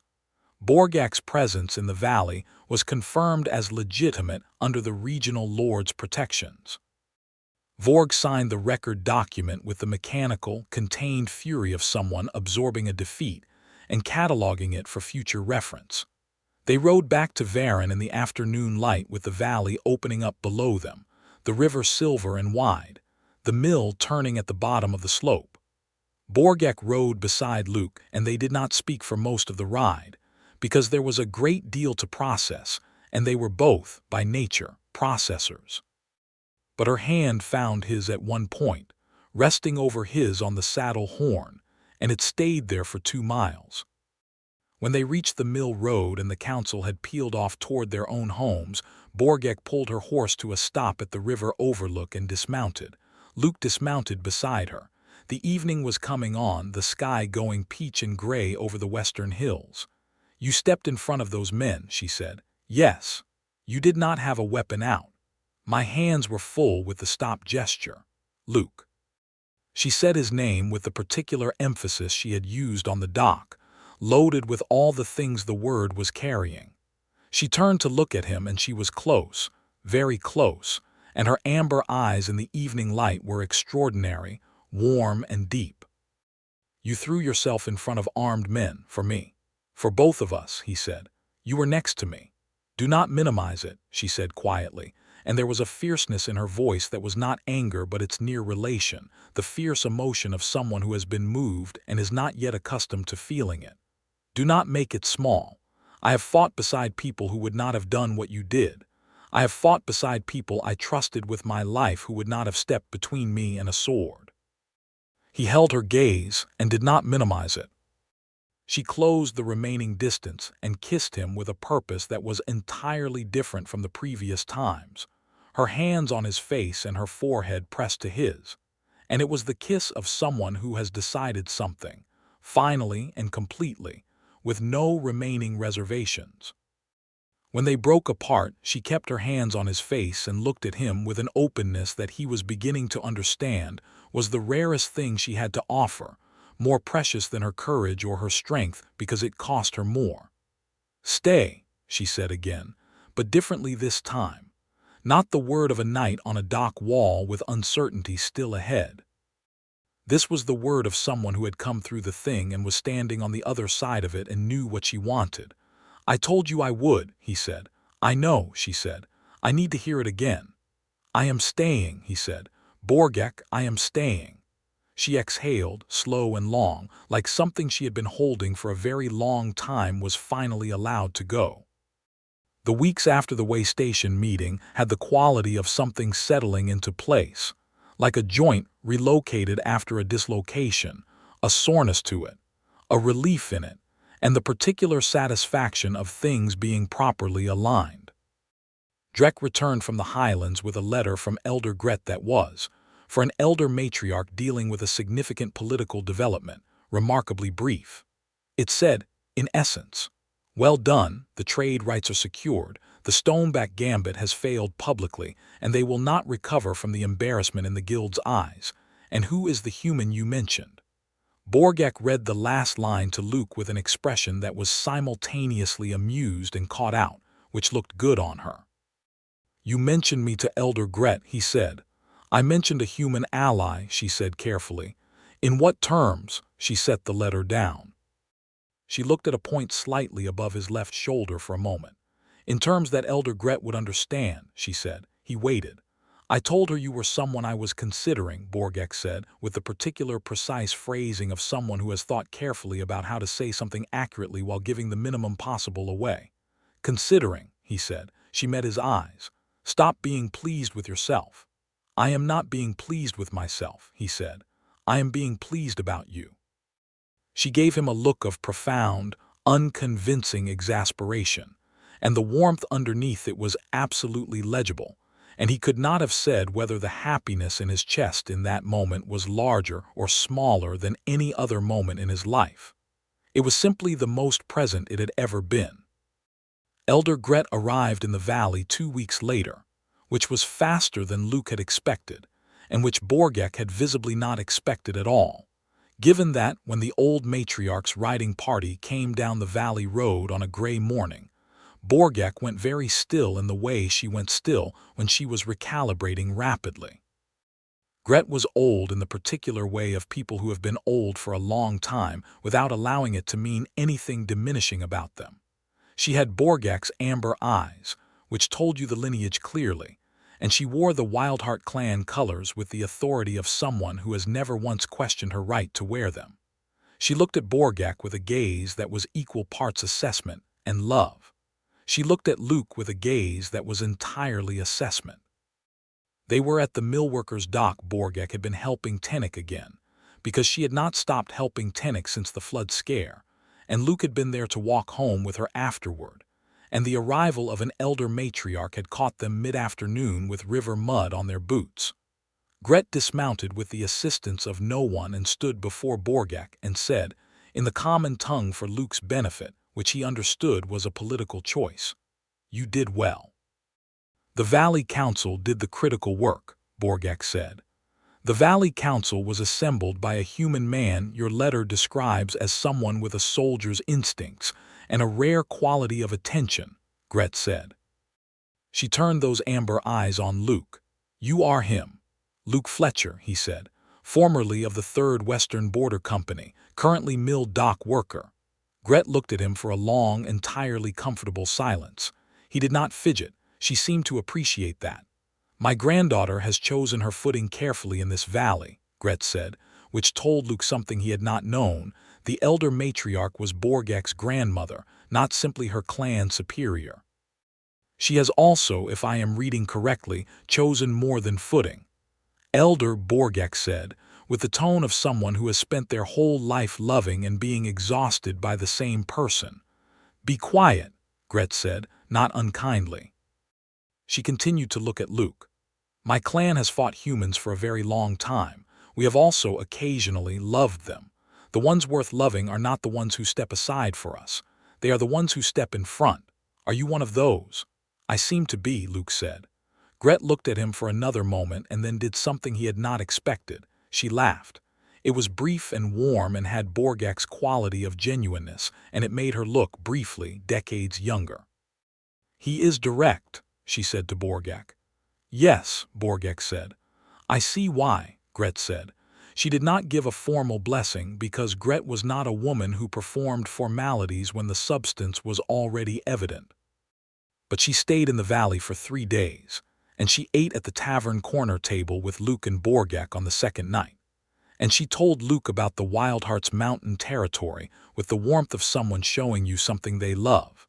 Borgakh's presence in the valley was confirmed as legitimate under the regional lord's protections. Vorg signed the record document with the mechanical, contained fury of someone absorbing a defeat and cataloging it for future reference. They rode back to Varen in the afternoon light with the valley opening up below them, the river silver and wide, the mill turning at the bottom of the slope. Borgakh rode beside Luke, and they did not speak for most of the ride, because there was a great deal to process, and they were both, by nature, processors. But her hand found his at one point, resting over his on the saddle horn, and it stayed there for 2 miles. When they reached the mill road and the council had peeled off toward their own homes, Borgakh pulled her horse to a stop at the river overlook and dismounted. Luke dismounted beside her. The evening was coming on, the sky going peach and gray over the western hills. "You stepped in front of those men," she said. "Yes. You did not have a weapon out." "My hands were full with the stop gesture." "Luke." She said his name with the particular emphasis she had used on the dock, loaded with all the things the word was carrying. She turned to look at him, and she was close, very close, and her amber eyes in the evening light were extraordinary, warm and deep. "You threw yourself in front of armed men, for me. For both of us," he said. "You were next to me. Do not minimize it," she said quietly, and there was a fierceness in her voice that was not anger but its near relation, the fierce emotion of someone who has been moved and is not yet accustomed to feeling it. Do not make it small. I have fought beside people who would not have done what you did. I have fought beside people I trusted with my life who would not have stepped between me and a sword. He held her gaze and did not minimize it. She closed the remaining distance and kissed him with a purpose that was entirely different from the previous times, her hands on his face and her forehead pressed to his. And it was the kiss of someone who has decided something, finally and completely, with no remaining reservations. When they broke apart, she kept her hands on his face and looked at him with an openness that he was beginning to understand was the rarest thing she had to offer, more precious than her courage or her strength because it cost her more. "Stay," she said again, but differently this time. Not the word of a night on a dock wall with uncertainty still ahead. This was the word of someone who had come through the thing and was standing on the other side of it and knew what she wanted. "I told you I would," he said. "I know," she said. "I need to hear it again." "I am staying," he said. "Borgakh, I am staying." She exhaled, slow and long, like something she had been holding for a very long time was finally allowed to go. The weeks after the way station meeting had the quality of something settling into place, like a joint relocated after a dislocation, a soreness to it, a relief in it, and the particular satisfaction of things being properly aligned. Drek returned from the Highlands with a letter from Elder Gret that was, for an elder matriarch dealing with a significant political development, remarkably brief. It said, in essence, "Well done, the trade rights are secured, the Stoneback Gambit has failed publicly, and they will not recover from the embarrassment in the guild's eyes. And who is the human you mentioned?" Borgakh read the last line to Luke with an expression that was simultaneously amused and caught out, which looked good on her. "You mentioned me to Elder Gret," he said. "I mentioned a human ally," she said carefully. "In what terms?" She set the letter down. She looked at a point slightly above his left shoulder for a moment. "In terms that Elder Gret would understand," she said. He waited. "I told her you were someone I was considering," Borgakh said, with the particular precise phrasing of someone who has thought carefully about how to say something accurately while giving the minimum possible away. "Considering," he said. She met his eyes. "Stop being pleased with yourself." "I am not being pleased with myself," he said. "I am being pleased about you." She gave him a look of profound, unconvincing exasperation, and the warmth underneath it was absolutely legible, and he could not have said whether the happiness in his chest in that moment was larger or smaller than any other moment in his life. It was simply the most present it had ever been. Elder Gret arrived in the valley 2 weeks later, which was faster than Luke had expected, and which Borgakh had visibly not expected at all, given that when the old matriarch's riding party came down the valley road on a gray morning, Borgakh went very still in the way she went still when she was recalibrating rapidly. Gret was old in the particular way of people who have been old for a long time without allowing it to mean anything diminishing about them. She had Borgakh's amber eyes, which told you the lineage clearly, and she wore the Wildheart clan colors with the authority of someone who has never once questioned her right to wear them. She looked at Borgakh with a gaze that was equal parts assessment and love. She looked at Luke with a gaze that was entirely assessment. They were at the millworkers' dock. Borgakh had been helping Tennick again, because she had not stopped helping Tennick since the flood scare, and Luke had been there to walk home with her afterward, and the arrival of an elder matriarch had caught them mid-afternoon with river mud on their boots. Gret dismounted with the assistance of no one and stood before Borgakh and said, in the common tongue for Luke's benefit, which he understood was a political choice, "You did well." "The Valley Council did the critical work," Borgakh said. "The Valley Council was assembled by a human man your letter describes as someone with a soldier's instincts and a rare quality of attention," Gret said. She turned those amber eyes on Luke. "You are him. Luke Fletcher," he said, "formerly of the 3rd Western Border Company, currently mill dock worker." Gret looked at him for a long, entirely comfortable silence. He did not fidget. She seemed to appreciate that. My granddaughter has chosen her footing carefully in this valley, Gret said, which told Luke something he had not known. The elder matriarch was Borgakh's grandmother, not simply her clan superior. She has also, if I am reading correctly, chosen more than footing. Elder Borgakh said, with the tone of someone who has spent their whole life loving and being exhausted by the same person. Be quiet, Gret said, not unkindly. She continued to look at Luke. My clan has fought humans for a very long time. We have also occasionally loved them. The ones worth loving are not the ones who step aside for us. They are the ones who step in front. Are you one of those? I seem to be, Luke said. Gret looked at him for another moment and then did something he had not expected. She laughed. It was brief and warm and had Borgakh's quality of genuineness, and it made her look, briefly, decades younger. He is direct, she said to Borgakh. Yes, Borgakh said. I see why, Gret said. She did not give a formal blessing because Gret was not a woman who performed formalities when the substance was already evident. But she stayed in the valley for 3 days, and she ate at the tavern corner table with Luke and Borgakh on the second night. And she told Luke about the Wildheart's mountain territory with the warmth of someone showing you something they love.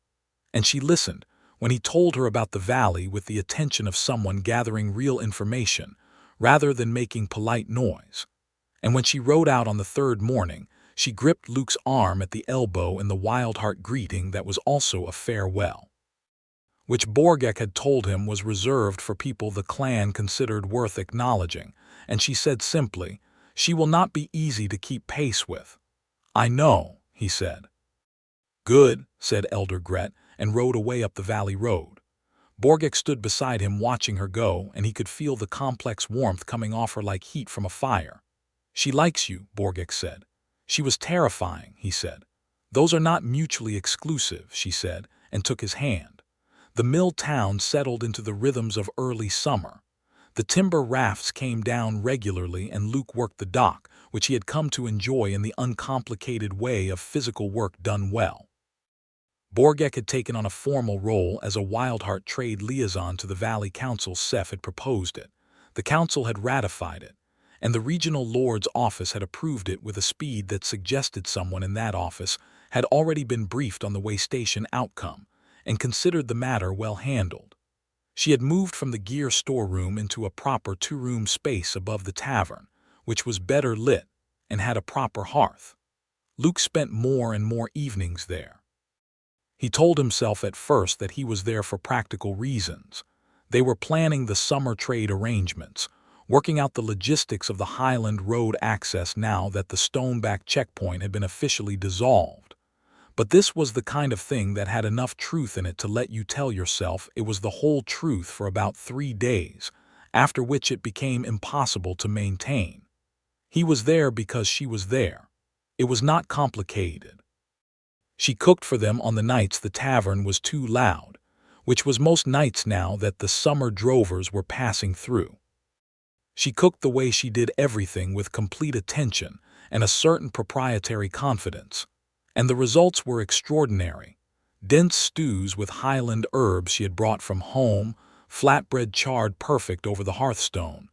And she listened when he told her about the valley with the attention of someone gathering real information, rather than making polite noise. And when she rode out on the third morning, she gripped Luke's arm at the elbow in the Wildheart greeting that was also a farewell, which Borgakh had told him was reserved for people the clan considered worth acknowledging, and she said simply, she will not be easy to keep pace with. I know, he said. Good, said Elder Gret, and rode away up the valley road. Borgakh stood beside him watching her go, and he could feel the complex warmth coming off her like heat from a fire. She likes you, Borgakh said. She was terrifying, he said. Those are not mutually exclusive, she said, and took his hand. The mill town settled into the rhythms of early summer. The timber rafts came down regularly and Luke worked the dock, which he had come to enjoy in the uncomplicated way of physical work done well. Borgakh had taken on a formal role as a Wildheart trade liaison to the Valley Council. Seth had proposed it. The council had ratified it, and the regional lord's office had approved it with a speed that suggested someone in that office had already been briefed on the waystation outcome and considered the matter well handled. She had moved from the gear storeroom into a proper 2-room space above the tavern, which was better lit and had a proper hearth. Luke spent more and more evenings there. He told himself at first that he was there for practical reasons. They were planning the summer trade arrangements, working out the logistics of the Highland Road access now that the Stoneback checkpoint had been officially dissolved. But this was the kind of thing that had enough truth in it to let you tell yourself it was the whole truth for about 3 days, after which it became impossible to maintain. He was there because she was there. It was not complicated. She cooked for them on the nights the tavern was too loud, which was most nights now that the summer drovers were passing through. She cooked the way she did everything with complete attention and a certain proprietary confidence. And the results were extraordinary. Dense stews with Highland herbs she had brought from home, flatbread charred perfect over the hearthstone,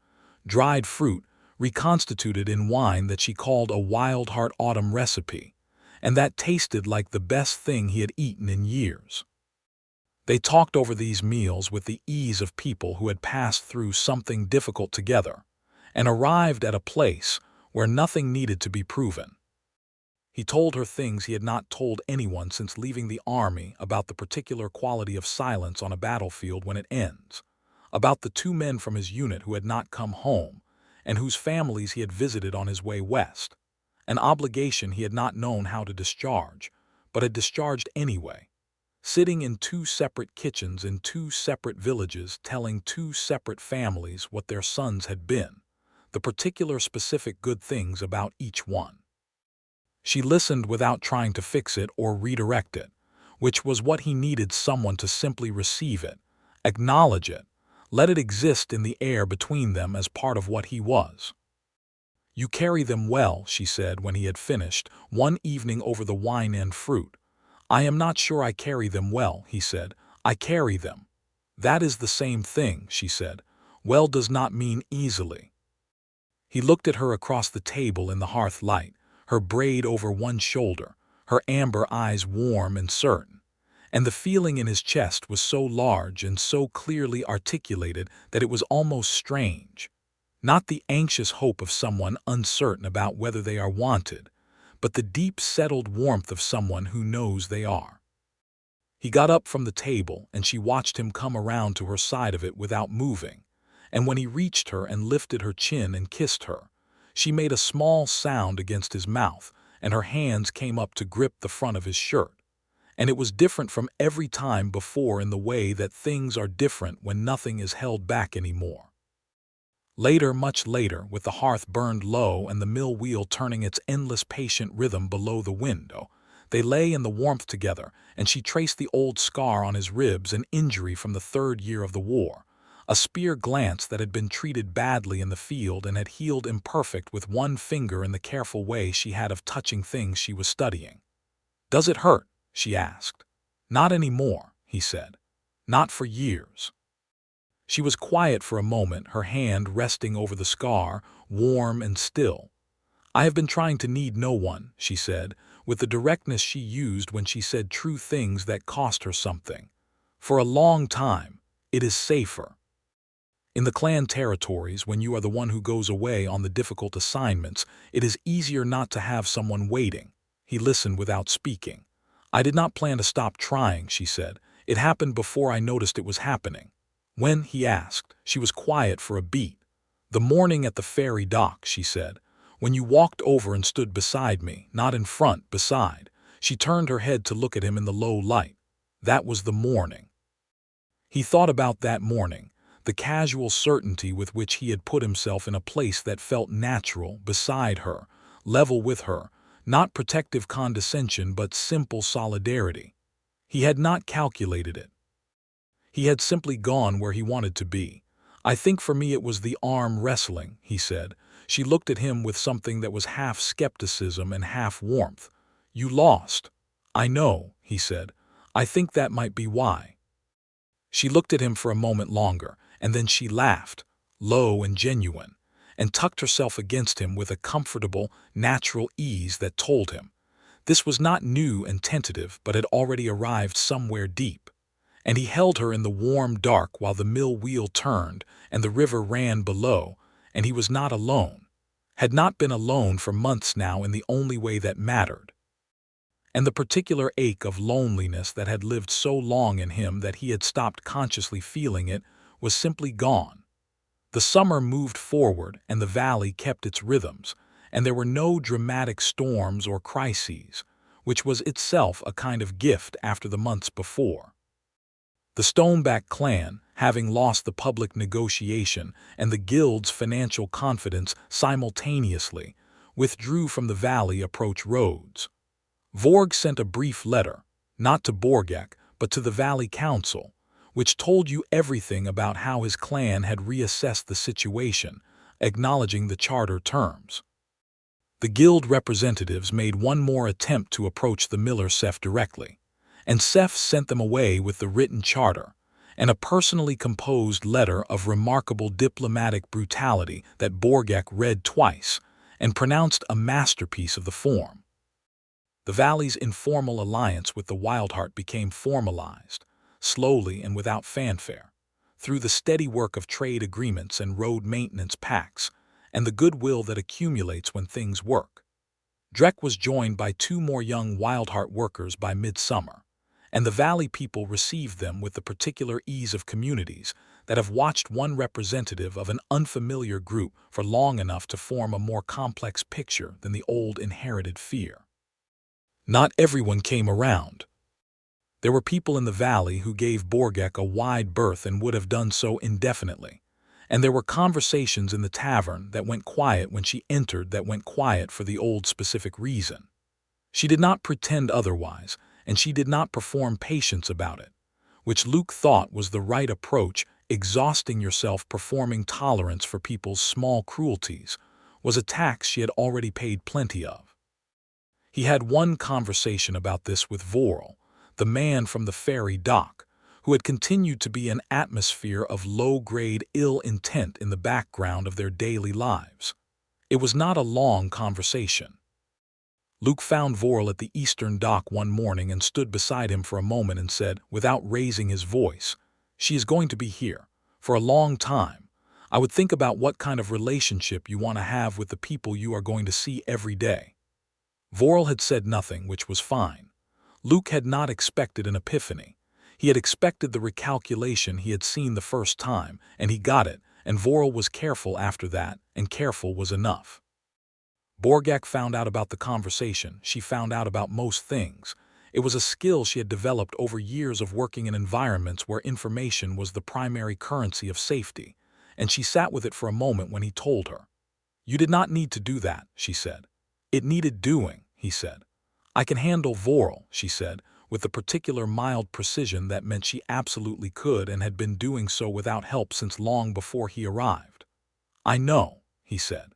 dried fruit reconstituted in wine that she called a Wildheart autumn recipe, and that tasted like the best thing he had eaten in years. They talked over these meals with the ease of people who had passed through something difficult together and arrived at a place where nothing needed to be proven. He told her things he had not told anyone since leaving the army about the particular quality of silence on a battlefield when it ends, about the 2 men from his unit who had not come home and whose families he had visited on his way west, an obligation he had not known how to discharge, but had discharged anyway, sitting in 2 separate kitchens in 2 separate villages telling 2 separate families what their sons had been, the particular specific good things about each one. She listened without trying to fix it or redirect it, which was what he needed, someone to simply receive it, acknowledge it, let it exist in the air between them as part of what he was. You carry them well, she said when he had finished, one evening over the wine and fruit. I am not sure I carry them well, he said. I carry them. That is the same thing, she said. Well does not mean easily. He looked at her across the table in the hearth light, her braid over one shoulder, her amber eyes warm and certain. And the feeling in his chest was so large and so clearly articulated that it was almost strange. Not the anxious hope of someone uncertain about whether they are wanted, but the deep settled warmth of someone who knows they are. He got up from the table, and she watched him come around to her side of it without moving. And when he reached her and lifted her chin and kissed her, she made a small sound against his mouth, and her hands came up to grip the front of his shirt. And it was different from every time before in the way that things are different when nothing is held back anymore. Later, much later, with the hearth burned low and the mill wheel turning its endless patient rhythm below the window, they lay in the warmth together, and she traced the old scar on his ribs, an injury from the 3rd year of the war, a spear glance that had been treated badly in the field and had healed imperfect with one finger in the careful way she had of touching things she was studying. "Does it hurt?" she asked. "Not anymore," he said. "Not for years." She was quiet for a moment, her hand resting over the scar, warm and still. "I have been trying to need no one," she said, with the directness she used when she said true things that cost her something. "For a long time. It is safer. In the clan territories, when you are the one who goes away on the difficult assignments, it is easier not to have someone waiting." He listened without speaking. "I did not plan to stop trying," she said. "It happened before I noticed it was happening." "When?" he asked. She was quiet for a beat. "The morning at the ferry dock," she said. "When you walked over and stood beside me, not in front, beside." She turned her head to look at him in the low light. "That was the morning." He thought about that morning, the casual certainty with which he had put himself in a place that felt natural, beside her, level with her, not protective condescension but simple solidarity. He had not calculated it. He had simply gone where he wanted to be. "I think for me it was the arm wrestling," he said. She looked at him with something that was half skepticism and half warmth. "You lost." "I know," he said. "I think that might be why." She looked at him for a moment longer, and then she laughed, low and genuine, and tucked herself against him with a comfortable, natural ease that told him. This was not new and tentative, but had already arrived somewhere deep. And he held her in the warm dark while the mill wheel turned and the river ran below, and he was not alone. Had not been alone for months now in the only way that mattered. And the particular ache of loneliness that had lived so long in him that he had stopped consciously feeling it was simply gone. The summer moved forward and the valley kept its rhythms, and there were no dramatic storms or crises, which was itself a kind of gift after the months before. The Stoneback clan, having lost the public negotiation and the guild's financial confidence simultaneously, withdrew from the valley approach roads. Vorg sent a brief letter, not to Borgakh, but to the Valley Council, which told you everything about how his clan had reassessed the situation, acknowledging the charter terms. The guild representatives made one more attempt to approach the miller Seth directly, and Seth sent them away with the written charter and a personally composed letter of remarkable diplomatic brutality that Borgakh read twice and pronounced a masterpiece of the form. The valley's informal alliance with the Wildheart became formalized, slowly and without fanfare, through the steady work of trade agreements and road maintenance pacts, and the goodwill that accumulates when things work. Drek was joined by 2 more young Wildheart workers by midsummer, and the valley people received them with the particular ease of communities that have watched one representative of an unfamiliar group for long enough to form a more complex picture than the old inherited fear. Not everyone came around. There were people in the valley who gave Borgakh a wide berth and would have done so indefinitely, and there were conversations in the tavern that went quiet when she entered that went quiet for the old specific reason. She did not pretend otherwise, and she did not perform patience about it, which Luke thought was the right approach. Exhausting yourself performing tolerance for people's small cruelties was a tax she had already paid plenty of. He had one conversation about this with Vorl, the man from the ferry dock, who had continued to be an atmosphere of low-grade ill intent in the background of their daily lives. It was not a long conversation. Luke found Vorl at the eastern dock one morning and stood beside him for a moment and said, without raising his voice, "She is going to be here for a long time. I would think about what kind of relationship you want to have with the people you are going to see every day." Vorl had said nothing, which was fine. Luke had not expected an epiphany. He had expected the recalculation he had seen the first time, and he got it, and Vorl was careful after that, and careful was enough. Borgakh found out about the conversation. She found out about most things. It was a skill she had developed over years of working in environments where information was the primary currency of safety, and she sat with it for a moment when he told her. "You did not need to do that," she said. "It needed doing," he said. "I can handle Vorl," she said, with the particular mild precision that meant she absolutely could and had been doing so without help since long before he arrived. "I know," he said.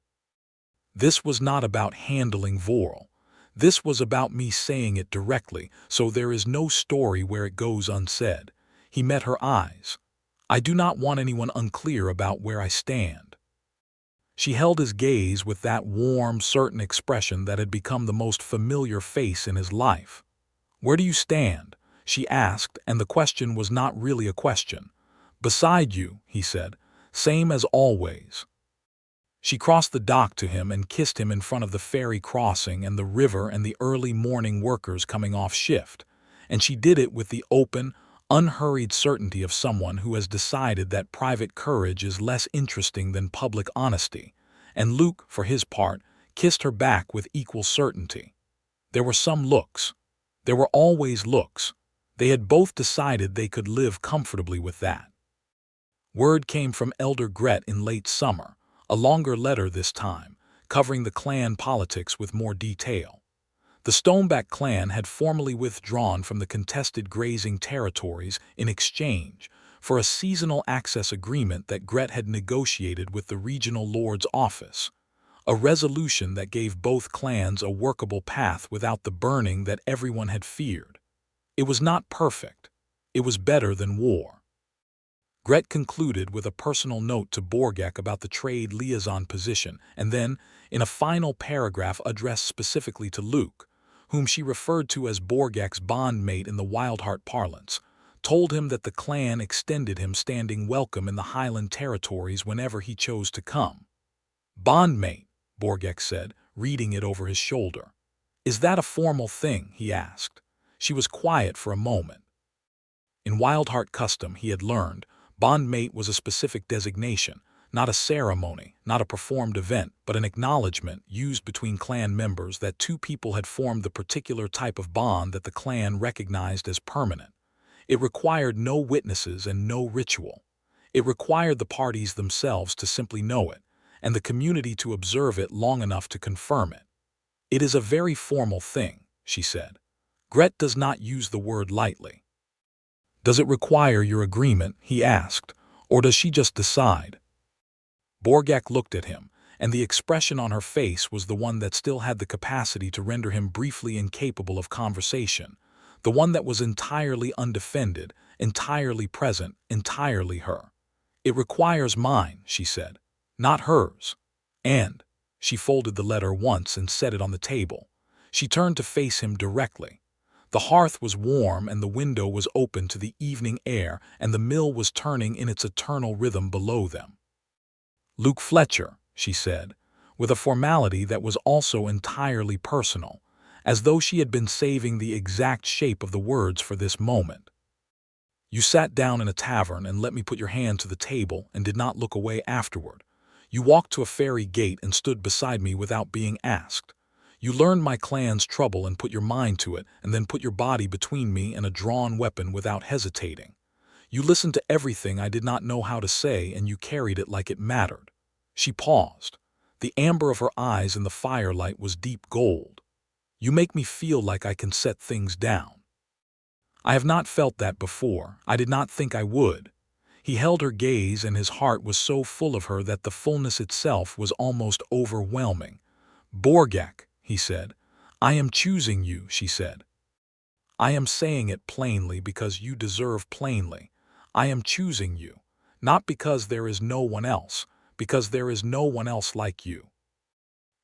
"This was not about handling Vorl. This was about me saying it directly, so there is no story where it goes unsaid." He met her eyes. "I do not want anyone unclear about where I stand." She held his gaze with that warm, certain expression that had become the most familiar face in his life. "Where do you stand?" she asked, and the question was not really a question. "Beside you," he said. "Same as always." She crossed the dock to him and kissed him in front of the ferry crossing and the river and the early morning workers coming off shift, and she did it with the open, unhurried certainty of someone who has decided that private courage is less interesting than public honesty, and Luke, for his part, kissed her back with equal certainty. There were some looks. There were always looks. They had both decided they could live comfortably with that. Word came from Elder Gret in late summer, a longer letter this time, covering the clan politics with more detail. The Stoneback clan had formally withdrawn from the contested grazing territories in exchange for a seasonal access agreement that Gret had negotiated with the regional lord's office, a resolution that gave both clans a workable path without the burning that everyone had feared. It was not perfect. It was better than war. Gret concluded with a personal note to Borgakh about the trade liaison position, and then, in a final paragraph addressed specifically to Luke, whom she referred to as Borgakh's bondmate in the Wildheart parlance, told him that the clan extended him standing welcome in the Highland territories whenever he chose to come. "Bondmate," Borgakh said, reading it over his shoulder. "Is that a formal thing?" he asked. She was quiet for a moment. In Wildheart custom, he had learned, bondmate was a specific designation, not a ceremony, not a performed event, but an acknowledgement used between clan members that two people had formed the particular type of bond that the clan recognized as permanent. It required no witnesses and no ritual. It required the parties themselves to simply know it, and the community to observe it long enough to confirm it. "It is a very formal thing," she said. "Gret does not use the word lightly." "Does it require your agreement?" he asked, "or does she just decide?" Borgakh looked at him, and the expression on her face was the one that still had the capacity to render him briefly incapable of conversation, the one that was entirely undefended, entirely present, entirely her. "It requires mine," she said, "not hers." And she folded the letter once and set it on the table. She turned to face him directly. The hearth was warm and the window was open to the evening air, and the mill was turning in its eternal rhythm below them. "Luke Fletcher," she said, with a formality that was also entirely personal, as though she had been saving the exact shape of the words for this moment. "You sat down in a tavern and let me put your hand to the table and did not look away afterward. You walked to a ferry gate and stood beside me without being asked. You learned my clan's trouble and put your mind to it, and then put your body between me and a drawn weapon without hesitating. You listened to everything I did not know how to say, and you carried it like it mattered." She paused. The amber of her eyes in the firelight was deep gold. "You make me feel like I can set things down." "I have not felt that before. I did not think I would." He held her gaze, and his heart was so full of her that the fullness itself was almost overwhelming. "Borgakh," he said. "I am choosing you," she said. I am saying it plainly because you deserve plainly. I am choosing you, not because there is no one else, because there is no one else like you."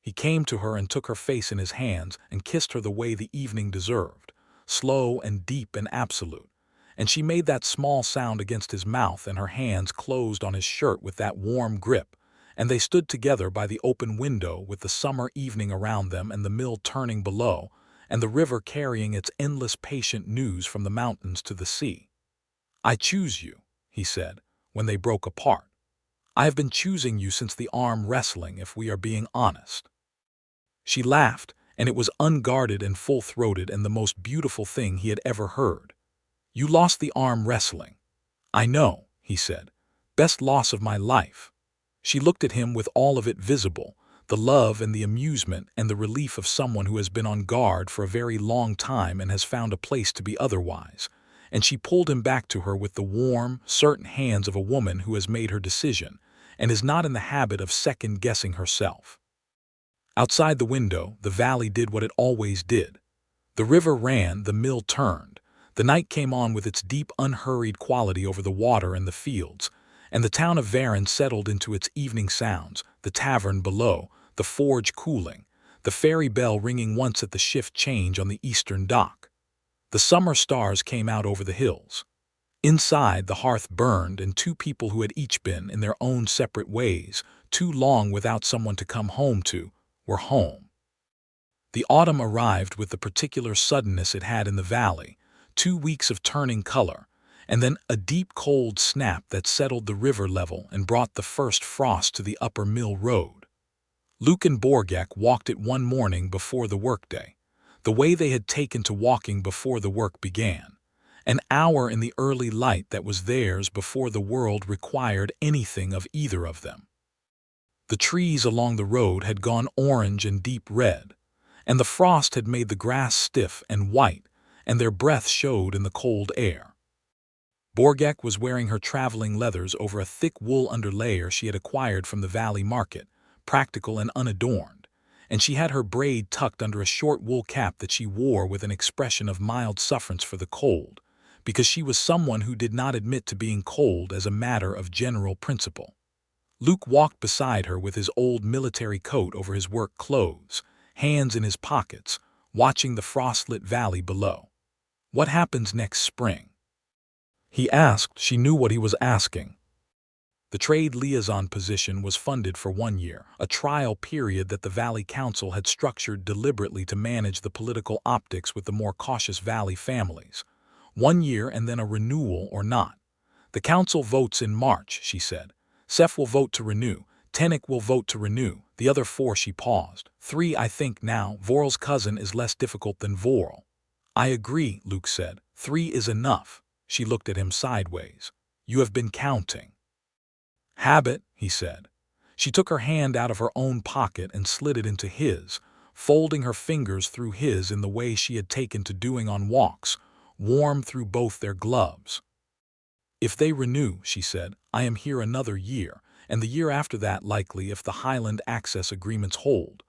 He came to her and took her face in his hands and kissed her the way the evening deserved, slow and deep and absolute. And she made that small sound against his mouth, and her hands closed on his shirt with that warm grip, and they stood together by the open window with the summer evening around them and the mill turning below, and the river carrying its endless patient news from the mountains to the sea. "I choose you," he said, when they broke apart. "I have been choosing you since the arm wrestling, if we are being honest." She laughed, and it was unguarded and full-throated and the most beautiful thing he had ever heard. "You lost the arm wrestling." "I know," he said. "Best loss of my life." She looked at him with all of it visible, the love and the amusement and the relief of someone who has been on guard for a very long time and has found a place to be otherwise, and she pulled him back to her with the warm, certain hands of a woman who has made her decision and is not in the habit of second-guessing herself. Outside the window, the valley did what it always did. The river ran, the mill turned. The night came on with its deep, unhurried quality over the water and the fields, and the town of Varennes settled into its evening sounds, the tavern below, the forge cooling, the ferry bell ringing once at the shift change on the eastern dock. The summer stars came out over the hills. Inside, the hearth burned, and two people who had each been, in their own separate ways, too long without someone to come home to, were home. The autumn arrived with the particular suddenness it had in the valley, 2 weeks of turning color, and then a deep cold snap that settled the river level and brought the first frost to the upper mill road. Luke and Borgakh walked it one morning before the workday, the way they had taken to walking before the work began, an hour in the early light that was theirs before the world required anything of either of them. The trees along the road had gone orange and deep red, and the frost had made the grass stiff and white, and their breath showed in the cold air. Borgakh was wearing her traveling leathers over a thick wool underlayer she had acquired from the valley market, practical and unadorned, and she had her braid tucked under a short wool cap that she wore with an expression of mild sufferance for the cold, because she was someone who did not admit to being cold as a matter of general principle. Luke walked beside her with his old military coat over his work clothes, hands in his pockets, watching the frostlit valley below. "What happens next spring?" he asked. She knew what he was asking. The trade liaison position was funded for 1 year, a trial period that the Valley Council had structured deliberately to manage the political optics with the more cautious Valley families. 1 year and then a renewal or not. "The council votes in March," she said. "Seth will vote to renew. Tennick will vote to renew. The other 4," she paused. 3, I think now. Vorl's cousin is less difficult than Vorl." "I agree," Luke said. 3 is enough." She looked at him sideways. "You have been counting." "Habit," he said. She took her hand out of her own pocket and slid it into his, folding her fingers through his in the way she had taken to doing on walks, warm through both their gloves. "If they renew," she said, "I am here another year, and the year after that likely if the Highland access agreements hold.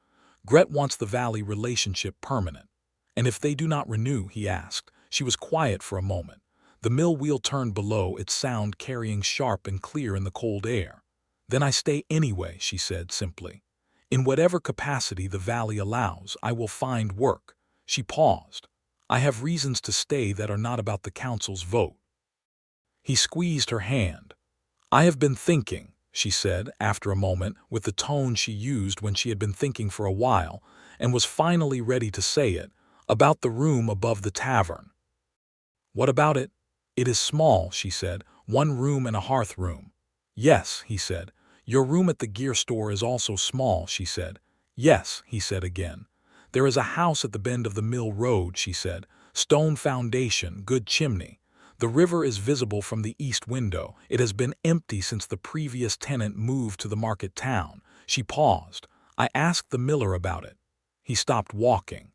Gret wants the Valley relationship permanent." "And if they do not renew?" he asked. She was quiet for a moment. The mill wheel turned below, its sound carrying sharp and clear in the cold air. "Then I stay anyway," she said simply. "In whatever capacity the Valley allows, I will find work." She paused. "I have reasons to stay that are not about the council's vote." He squeezed her hand. "I have been thinking," she said after a moment, with the tone she used when she had been thinking for a while, and was finally ready to say it, "about the room above the tavern." "What about it?" "It is small," she said. "1 room and a hearth room." "Yes," he said. "Your room at the gear store is also small," she said. "Yes," he said again. "There is a house at the bend of the mill road," she said. "Stone foundation, good chimney. The river is visible from the east window. It has been empty since the previous tenant moved to the market town." She paused. "I asked the miller about it." He stopped walking.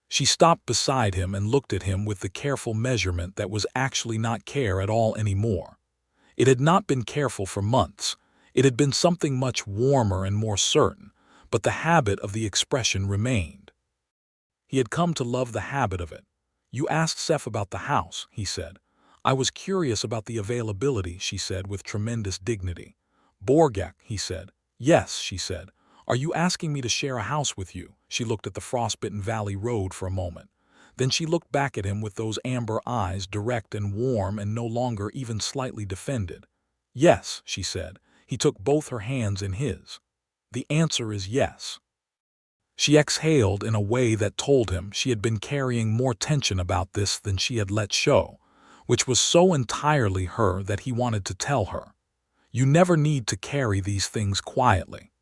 She stopped beside him and looked at him with the careful measurement that was actually not care at all anymore. It had not been careful for months. It had been something much warmer and more certain, but the habit of the expression remained. He had come to love the habit of it. "You asked Seth about the house," he said. "I was curious about the availability," she said with tremendous dignity. "Borgakh," he said. "Yes," she said. "Are you asking me to share a house with you?" She looked at the frostbitten valley road for a moment. Then she looked back at him with those amber eyes, direct and warm and no longer even slightly defended. "Yes," she said. He took both her hands in his. "The answer is yes." She exhaled in a way that told him she had been carrying more tension about this than she had let show, which was so entirely her that he wanted to tell her. You never need to carry these things quietly.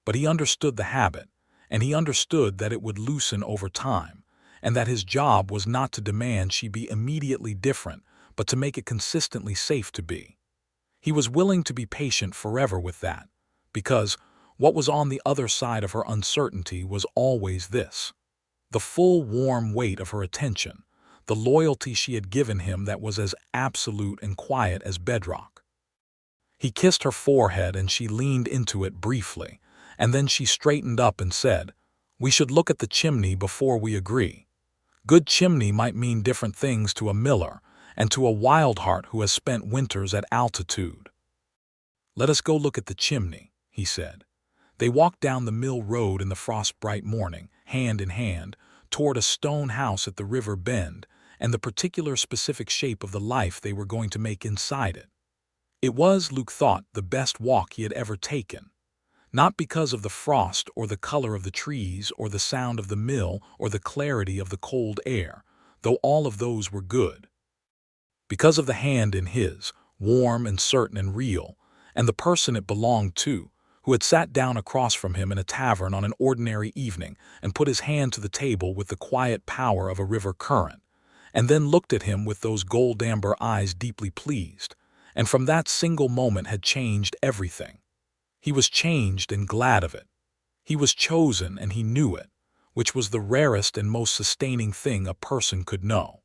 But he understood the habit, and he understood that it would loosen over time, and that his job was not to demand she be immediately different, but to make it consistently safe to be. He was willing to be patient forever with that, because what was on the other side of her uncertainty was always this: the full warm weight of her attention, the loyalty she had given him that was as absolute and quiet as bedrock. He kissed her forehead and she leaned into it briefly, and then she straightened up and said, "We should look at the chimney before we agree. Good chimney might mean different things to a miller and to a Wildheart who has spent winters at altitude." "Let us go look at the chimney," he said. They walked down the mill road in the frost-bright morning, hand in hand, toward a stone house at the river bend and the particular specific shape of the life they were going to make inside it. It was, Luke thought, the best walk he had ever taken. Not because of the frost or the color of the trees or the sound of the mill or the clarity of the cold air, though all of those were good. Because of the hand in his, warm and certain and real, and the person it belonged to, who had sat down across from him in a tavern on an ordinary evening and put his hand to the table with the quiet power of a river current, and then looked at him with those gold-amber eyes deeply pleased, and from that single moment had changed everything. He was changed and glad of it. He was chosen and he knew it, which was the rarest and most sustaining thing a person could know.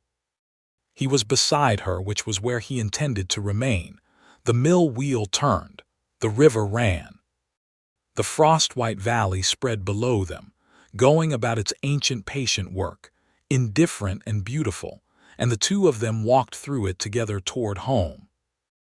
He was beside her, which was where he intended to remain. The mill wheel turned. The river ran. The frost-white valley spread below them, going about its ancient patient work, indifferent and beautiful, and the two of them walked through it together toward home.